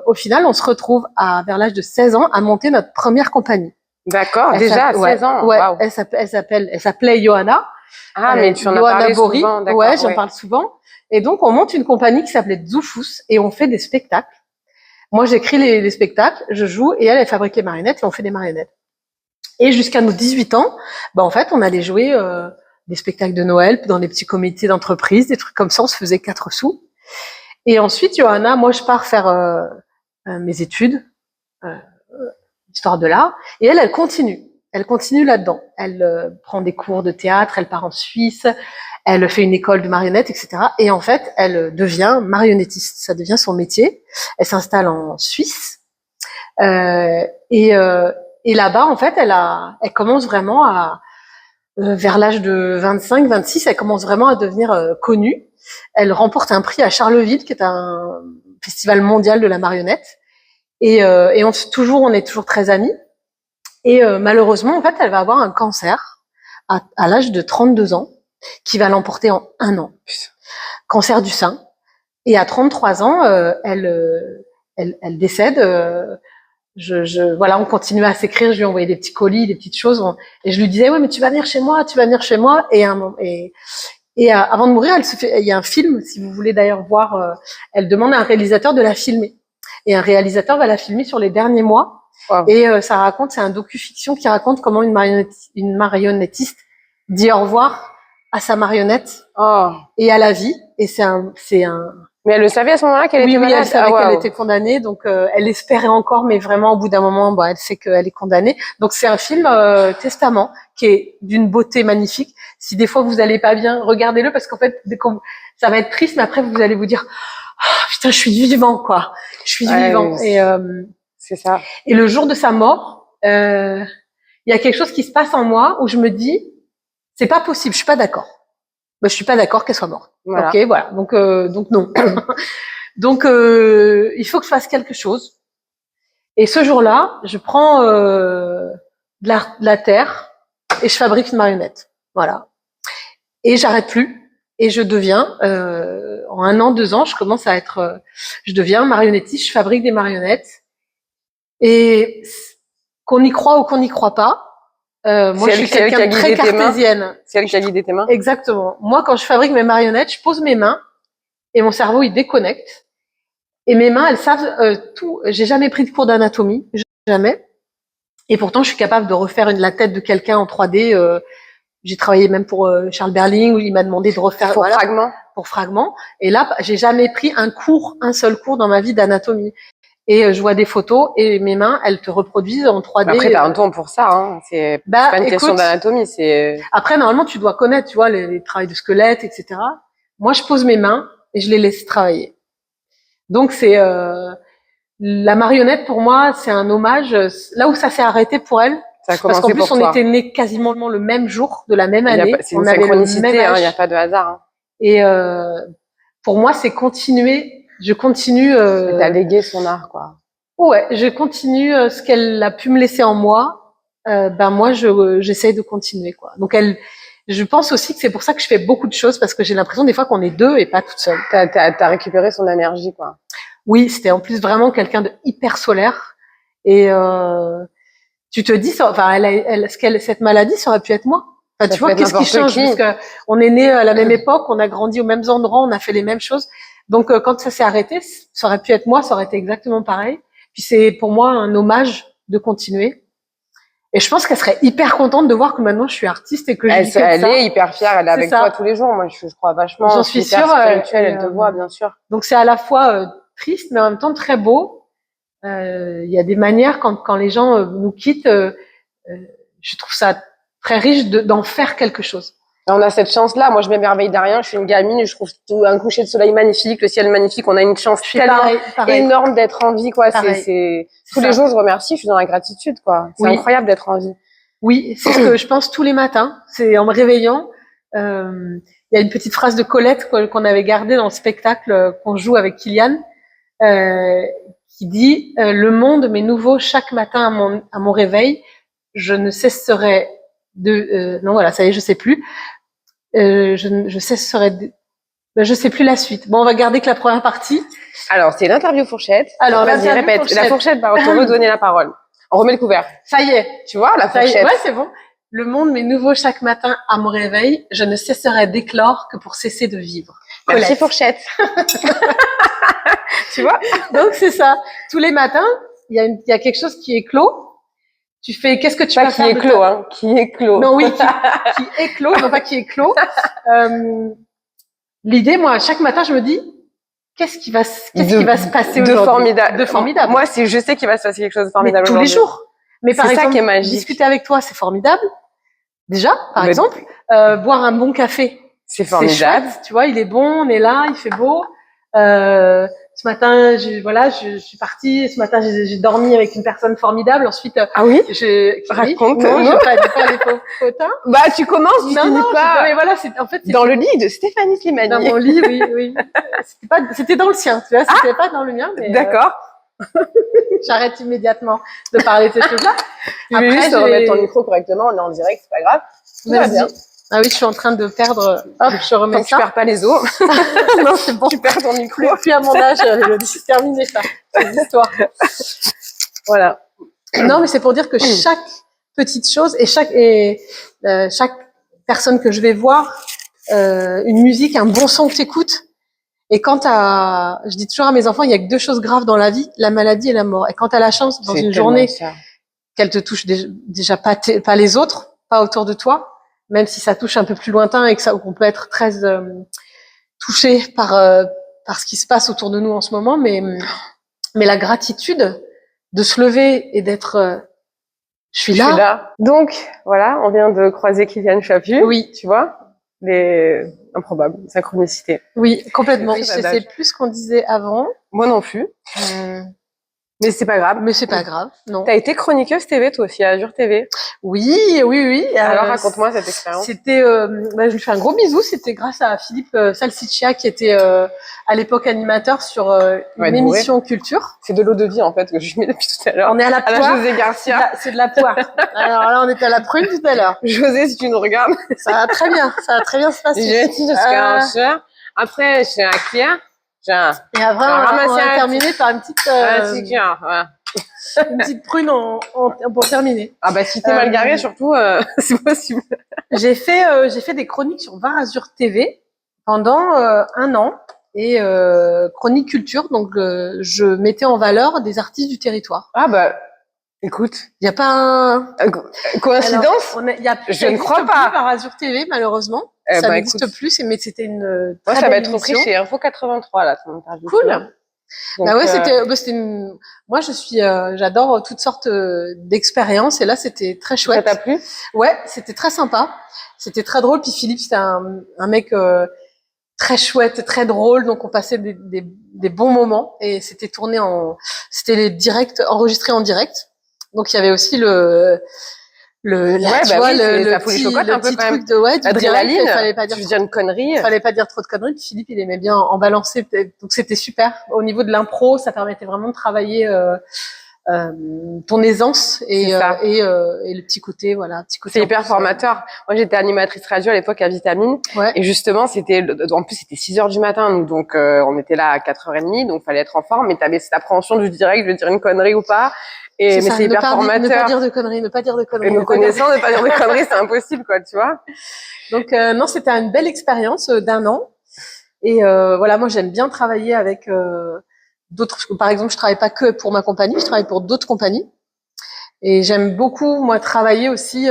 au final, on se retrouve vers l'âge de 16 ans à monter notre première compagnie. D'accord, déjà à 16 ans. Ouais, wow. Elle s'appelait Johanna. Ah, mais tu en as parlé souvent, d'accord. Ouais, j'en parle souvent. Et donc, on monte une compagnie qui s'appelait Zoufous et on fait des spectacles. Moi, j'écris les spectacles, je joue et elle fabrique les marionnettes et on fait des marionnettes. Et jusqu'à nos 18 ans, en fait, on allait jouer des spectacles de Noël dans des petits comités d'entreprise, des trucs comme ça, on se faisait 4 sous. Et ensuite, Johanna, moi, je pars faire mes études, histoire de l'art, et elle continue. Elle continue là-dedans. Elle prend des cours de théâtre, elle part en Suisse, elle fait une école de marionnettes, etc. Et en fait, elle devient marionnettiste. Ça devient son métier. Elle s'installe en Suisse. Et là-bas, en fait, elle commence vraiment vers l'âge de 25, 26, elle commence vraiment à devenir connue. Elle remporte un prix à Charleville, qui est un festival mondial de la marionnette. Et on est toujours très amis. Et malheureusement, en fait, elle va avoir un cancer à l'âge de 32 ans. qui va l'emporter en 1 an. Cancer du sein. Et à 33 ans, elle décède. Voilà, on continuait à s'écrire. Je lui envoyais des petits colis, des petites choses. Et je lui disais, ouais, mais tu vas venir chez moi, tu vas venir chez moi. Et avant de mourir, il y a un film, si vous voulez d'ailleurs voir, elle demande à un réalisateur de la filmer. Et un réalisateur va la filmer sur les derniers mois. Wow. Et ça raconte, c'est un docu-fiction qui raconte comment une marionnettiste dit au revoir à sa marionnette et à la vie. Et c'est un. Mais elle le savait à ce moment-là qu'elle était malade. Oui, elle savait qu'elle était condamnée, donc elle espérait encore, mais vraiment au bout d'un moment, elle sait qu'elle est condamnée. Donc c'est un film testament qui est d'une beauté magnifique. Si des fois vous allez pas bien, regardez-le parce qu'en fait, ça va être triste, mais après vous allez vous dire, oh, putain, je suis vivant, quoi. Je suis vivant. Et c'est ça. Et le jour de sa mort, il y a quelque chose qui se passe en moi où je me dis, c'est pas possible, je suis pas d'accord. Je suis pas d'accord qu'elle soit morte. Voilà. Ok, voilà. Donc non. Donc il faut que je fasse quelque chose. Et ce jour-là, je prends de la terre et je fabrique une marionnette. Voilà. Et j'arrête plus. Et je deviens, en 1 an, 2 ans, je deviens marionnettiste. Je fabrique des marionnettes. Et qu'on y croit ou qu'on n'y croit pas. Moi, je suis quelqu'un de très cartésienne. C'est elle qui a guidé tes mains. Exactement. Moi, quand je fabrique mes marionnettes, je pose mes mains et mon cerveau, il déconnecte. Et mes mains, elles savent tout. J'ai jamais pris de cours d'anatomie, jamais. Et pourtant, je suis capable de refaire la tête de quelqu'un en 3D. J'ai travaillé même pour Charles Berling où il m'a demandé de refaire pour fragments. Et là, j'ai jamais pris un seul cours dans ma vie d'anatomie. Et je vois des photos et mes mains, elles te reproduisent en 3D. Après, t'as un ton pour ça, hein. C'est pas une question d'anatomie, c'est. Après, normalement, tu dois connaître, tu vois, les travails de squelette, etc. Moi, je pose mes mains et je les laisse travailler. Donc, c'est la marionnette pour moi, c'est un hommage. Là où ça s'est arrêté pour elle, parce qu'en plus, on était nés quasiment le même jour, de la même année. C'est une synchronicité, il n'y a pas de hasard. Hein. Et pour moi, c'est continuer. Je continue. T'as légué son art, quoi. Ouais, je continue ce qu'elle a pu me laisser en moi. Moi, j'essaye de continuer, quoi. Donc je pense aussi que c'est pour ça que je fais beaucoup de choses parce que j'ai l'impression des fois qu'on est 2 et pas toute seule. T'as récupéré son énergie, quoi. Oui, c'était en plus vraiment quelqu'un de hyper solaire et tu te dis, cette maladie, ça aurait pu être moi. Enfin, tu vois, qu'est-ce qui change parce que on est nés à la même époque, on a grandi aux mêmes endroits, on a fait les mêmes choses. Donc, quand ça s'est arrêté, ça aurait pu être moi, ça aurait été exactement pareil. Puis c'est pour moi un hommage de continuer. Et je pense qu'elle serait hyper contente de voir que maintenant je suis artiste et que je vis comme ça. Elle est hyper fière, elle est avec toi tous les jours. Moi, je crois vachement. J'en suis sûre. Spirituelle, elle te voit, bien sûr. Donc c'est à la fois triste, mais en même temps très beau. Il y a des manières quand les gens nous quittent, je trouve ça très riche d'en faire quelque chose. On a cette chance-là. Moi, je m'émerveille de rien. Je suis une gamine. Je trouve un coucher de soleil magnifique, le ciel magnifique. On a une chance tellement énorme d'être en vie, quoi. C'est tous les jours, je remercie. Je suis dans la gratitude, quoi. C'est incroyable d'être en vie. Oui, c'est ce que je pense tous les matins. C'est en me réveillant. Il y a une petite phrase de Colette qu'on avait gardée dans le spectacle qu'on joue avec Kylian, qui dit le monde m'est nouveau chaque matin à mon réveil. Je ne cesserai de non voilà, ça y est, je sais plus. Je cesserai de... je sais plus la suite. Bon, on va garder que la première partie. Alors, c'est l'interview fourchette. Alors, vas-y, répète. Fourchette. La fourchette va te redonner la parole. On remet le couvert. Ça y est. Tu vois, la fourchette. Ouais, c'est bon. Le monde m'est nouveau chaque matin à mon réveil. Je ne cesserai d'éclore que pour cesser de vivre. Merci, fourchette. Tu vois? Donc, c'est ça. Tous les matins, il y a quelque chose qui est clos. Tu fais, qu'est-ce que tu vas faire? Qui est clos. Non, oui, qui est clos, non pas qui est clos. L'idée, moi, chaque matin, je me dis, qu'est-ce qui va se passer aujourd'hui? De formidable. Moi, je sais qu'il va se passer quelque chose de formidable tous les jours. Mais par exemple, ça qui est magique. Discuter avec toi, c'est formidable. Déjà, par exemple, boire un bon café. C'est formidable. Chouette, tu vois, il est bon, on est là, il fait beau. Ce matin, je suis partie. Ce matin, j'ai dormi avec une personne formidable. Ensuite, ah oui, raconte. Non, je vais pas les potins. Bah, tu commences, tu finis pas. Mais voilà, en fait, dans le lit de Stéphanie Slimani. Dans mon lit, oui. C'était dans le sien, tu vois. C'était pas dans le mien, mais. D'accord. J'arrête immédiatement de parler de ces choses-là. Tu veux juste remettre ton micro correctement, on est en direct, c'est pas grave. Tout va bien. Ah oui, je suis en train de perdre. Hop, je remets Tant que tu perds pas les os. Non, c'est bon. Tu perds ton micro. Plus à mon âge, c'est terminé ça. C'est l'histoire. Voilà. Non, mais c'est pour dire que chaque petite chose et chaque personne que je vais voir, une musique, un bon son que t'écoutes. Et je dis toujours à mes enfants, il y a que deux choses graves dans la vie, la maladie et la mort. Et quand t'as la chance dans une journée qu'elle te touche déjà pas les autres, pas autour de toi, même si ça touche un peu plus lointain et qu'on peut être très touché par ce qui se passe autour de nous en ce moment, mais la gratitude de se lever et d'être je suis là. Donc, voilà, on vient de croiser Kylian Chapuis. Oui. Tu vois, les improbables synchronicités. Oui, complètement. Je sais plus ce qu'on disait avant. Moi non plus. Mais c'est pas grave. Mais c'est pas grave, non. T'as été chroniqueuse TV, toi aussi, à Azure TV. Oui. Alors, raconte-moi cette expérience. C'était, je lui fais un gros bisou. C'était grâce à Philippe Salsiccia, qui était à l'époque animateur sur une émission culture. C'est de l'eau de vie, en fait, que je mets depuis tout à l'heure. On est à la poire. José Garcia. C'est de la poire. Alors là, on était à la prune tout à l'heure. José, si tu nous regardes. Ça va très bien se passer. J'ai dit jusqu'à un cher. Après, chez un client. Et après, on va terminer par une petite, une petite prune pour terminer. Ah bah, si t'es mal garé, surtout, c'est possible. J'ai fait des chroniques sur VAR Azur TV pendant 1 an et chronique culture, donc je mettais en valeur des artistes du territoire. Ah bah, écoute, il y a pas coïncidence. Je ne crois pas. VAR Azur TV, malheureusement. Ça n'existe plus, mais c'était une moi, ça va être repris chez Info 83, là, ton interview. Cool. Donc, bah ouais, c'était moi, j'adore toutes sortes d'expériences, et là, c'était très chouette. Ça t'a plu? Ouais, c'était très sympa. C'était très drôle. Puis Philippe, c'était un mec très chouette, très drôle. Donc, on passait des bons moments, et c'était c'était les directs, enregistrés en direct. Donc, il y avait aussi le petit truc de adrénaline. Il fallait pas dire une connerie. Fallait pas dire trop de conneries. Puis Philippe, il aimait bien en balancer, donc c'était super. Au niveau de l'impro, ça permettait vraiment de travailler ton aisance et le petit côté, C'est hyper formateur. Moi, j'étais animatrice radio à l'époque à Vitamine. Ouais. Et justement, en plus, c'était 6h du matin, nous. Donc, on était là à 4h30, donc fallait être en forme. Mais t'avais cette appréhension du direct, je vais dire une connerie ou pas. Mais c'est hyper formateur. Ne pas dire de conneries. Et me connaissant, ne pas dire de conneries, c'est impossible, quoi, tu vois. Donc, non, c'était une belle expérience d'1 an. Et voilà, moi, j'aime bien travailler avec d'autres. Par exemple, je travaille pas que pour ma compagnie, je travaille pour d'autres compagnies. Et j'aime beaucoup, moi, travailler aussi,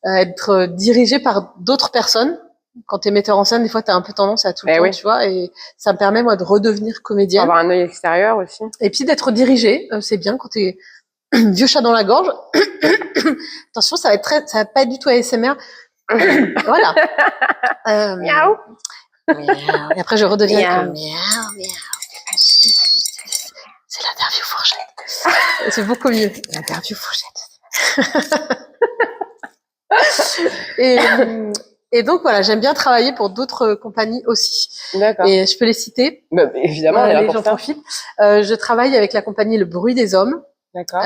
être dirigée par d'autres personnes. Quand t'es metteur en scène, des fois, t'as un peu tendance à tout le temps, tu vois, et ça me permet, moi, de redevenir comédienne. Avoir un œil extérieur aussi. Et puis d'être dirigée, c'est bien quand t'es vieux chat dans la gorge. Attention, ça va pas être du tout ASMR. Voilà. Miaou. Et après, je redeviens miaou. C'est l'interview fourchette. C'est beaucoup mieux. L'interview fourchette. Et donc voilà, j'aime bien travailler pour d'autres compagnies aussi. D'accord. Et je peux les citer. Bah, évidemment, les gens profitent. Je travaille avec la compagnie Le Bruit des Hommes. D'accord.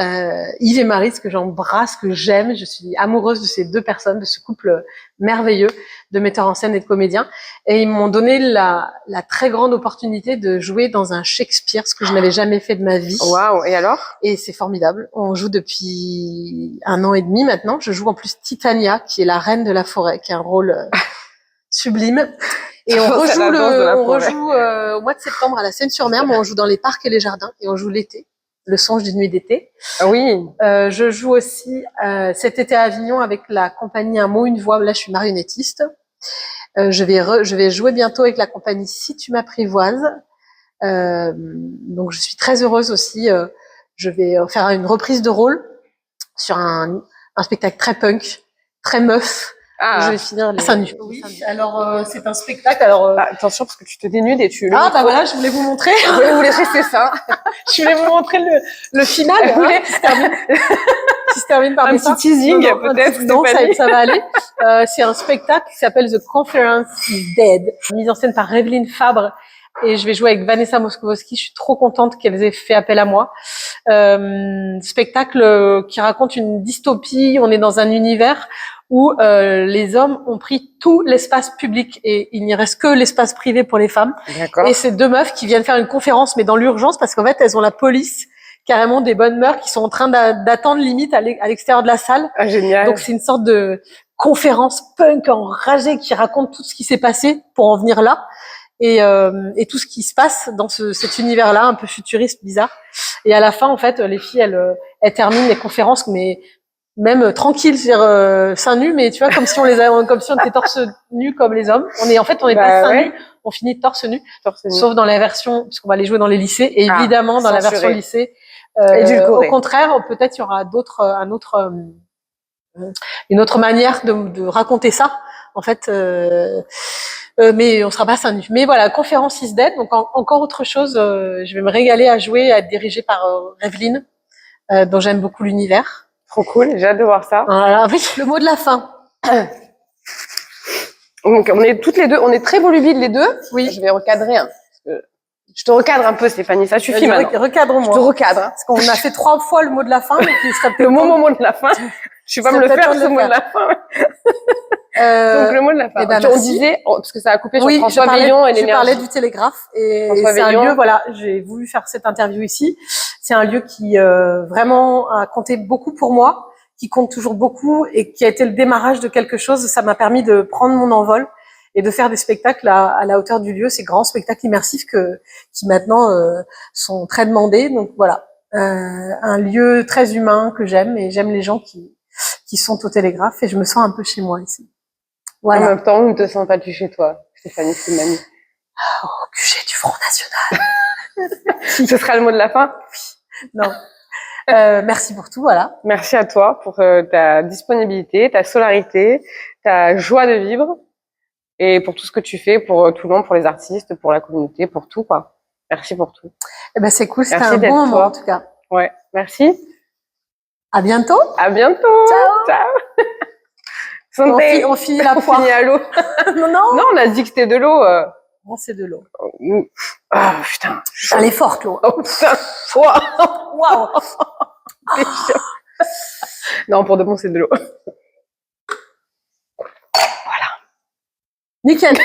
Yves et Marie, que j'embrasse, que j'aime. Je suis amoureuse de ces deux personnes, de ce couple merveilleux de metteurs en scène et de comédiens. Et ils m'ont donné la très grande opportunité de jouer dans un Shakespeare, ce que je n'avais jamais fait de ma vie. Waouh. Et alors? Et c'est formidable. On joue depuis 1 an et demi maintenant. Je joue en plus Titania, qui est la reine de la forêt, qui est un rôle sublime. Et on rejoue au mois de septembre à la Seine-sur-Mer, mais on joue dans les parcs et les jardins, et on joue l'été. Le songe d'une nuit d'été. Ah oui. Je joue aussi cet été à Avignon avec la compagnie Un mot, une voix. Là, je suis marionnettiste. Je vais jouer bientôt avec la compagnie Si tu m'apprivoises. Donc, je suis très heureuse aussi. Je vais faire une reprise de rôle sur un spectacle très punk, très meuf. Je vais finir les seins nus. Oui. Alors, c'est un spectacle. Alors, attention parce que tu te dénudes et tu. Ah bah voilà, je voulais vous montrer. Je voulais rester ça. Je voulais vous montrer le final. Qui se termine par un petit teasing, peut-être. Non, ça va aller. C'est un spectacle qui s'appelle The Conference is Dead, mise en scène par Revelyne Fabre. Et je vais jouer avec Vanessa Moskovski. Je suis trop contente qu'elles aient fait appel à moi. Spectacle qui raconte une dystopie. On est dans un univers où les hommes ont pris tout l'espace public et il n'y reste que l'espace privé pour les femmes. Et c'est 2 meufs qui viennent faire une conférence, mais dans l'urgence, parce qu'en fait, elles ont la police, carrément des bonnes mœurs, qui sont en train d'attendre limite à l'extérieur de la salle. Ah, génial. Donc c'est une sorte de conférence punk enragée qui raconte tout ce qui s'est passé pour en venir là. Et tout ce qui se passe dans cet univers-là, un peu futuriste, bizarre. Et à la fin, en fait, les filles, elles terminent les conférences, mais même tranquilles, c'est-à-dire seins nus, mais tu vois, comme si on était torse nu comme les hommes. On est pas seins nus, on finit torse nu. Sauf dans la version, puisqu'on va les jouer dans les lycées, et évidemment dans la version lycée. Au contraire, peut-être il y aura une autre manière de raconter ça, en fait. Mais on sera pas seins nus. Mais voilà, conférence is dead. Donc encore autre chose. Je vais me régaler à jouer, à être dirigée par Revelyne, dont j'aime beaucoup l'univers. Trop cool, j'ai hâte de voir ça. Voilà, oui, le mot de la fin. Donc on est toutes les deux, on est très volubiles les deux. Oui. Je vais recadrer. Parce que je te recadre un peu, Stéphanie, ça suffit maintenant. Recadre-moi. Je te recadre. Parce qu'on a fait 3 fois le mot de la fin, donc il serait le moment de la fin. Je vais pas me le faire, ce mot de la fin. Donc le mot de la fin. On disait, parce que ça a coupé sur François Villon et l'énergie. Je parlais du Télégraphe et c'est un lieu, voilà, j'ai voulu faire cette interview ici. C'est un lieu qui vraiment a compté beaucoup pour moi, qui compte toujours beaucoup et qui a été le démarrage de quelque chose. Ça m'a permis de prendre mon envol et de faire des spectacles à la hauteur du lieu, ces grands spectacles immersifs qui maintenant sont très demandés. Donc voilà, un lieu très humain que j'aime et j'aime les gens qui sont au Télégraphe et je me sens un peu chez moi ici. Voilà. En même temps, on ne te sent pas tu chez toi, Stéphanie Slimani. Oh, QG du Front National. Ce sera le mot de la fin? Oui. Non. Merci pour tout, voilà. Merci à toi pour ta disponibilité, ta solarité, ta joie de vivre et pour tout ce que tu fais pour tout le monde, pour les artistes, pour la communauté, pour tout, quoi. Merci pour tout. Eh ben, c'est cool, c'était un bon moment, en tout cas. Ouais, merci. À bientôt. À bientôt. Ciao. Ciao. On finit la poire. On finit à l'eau. Non, on a dit que c'était de l'eau. Non, c'est de l'eau. Ah, putain. Elle est forte, l'eau. Oh, putain. Waouh. Non, pour de bon, c'est de l'eau. Voilà. Nickel.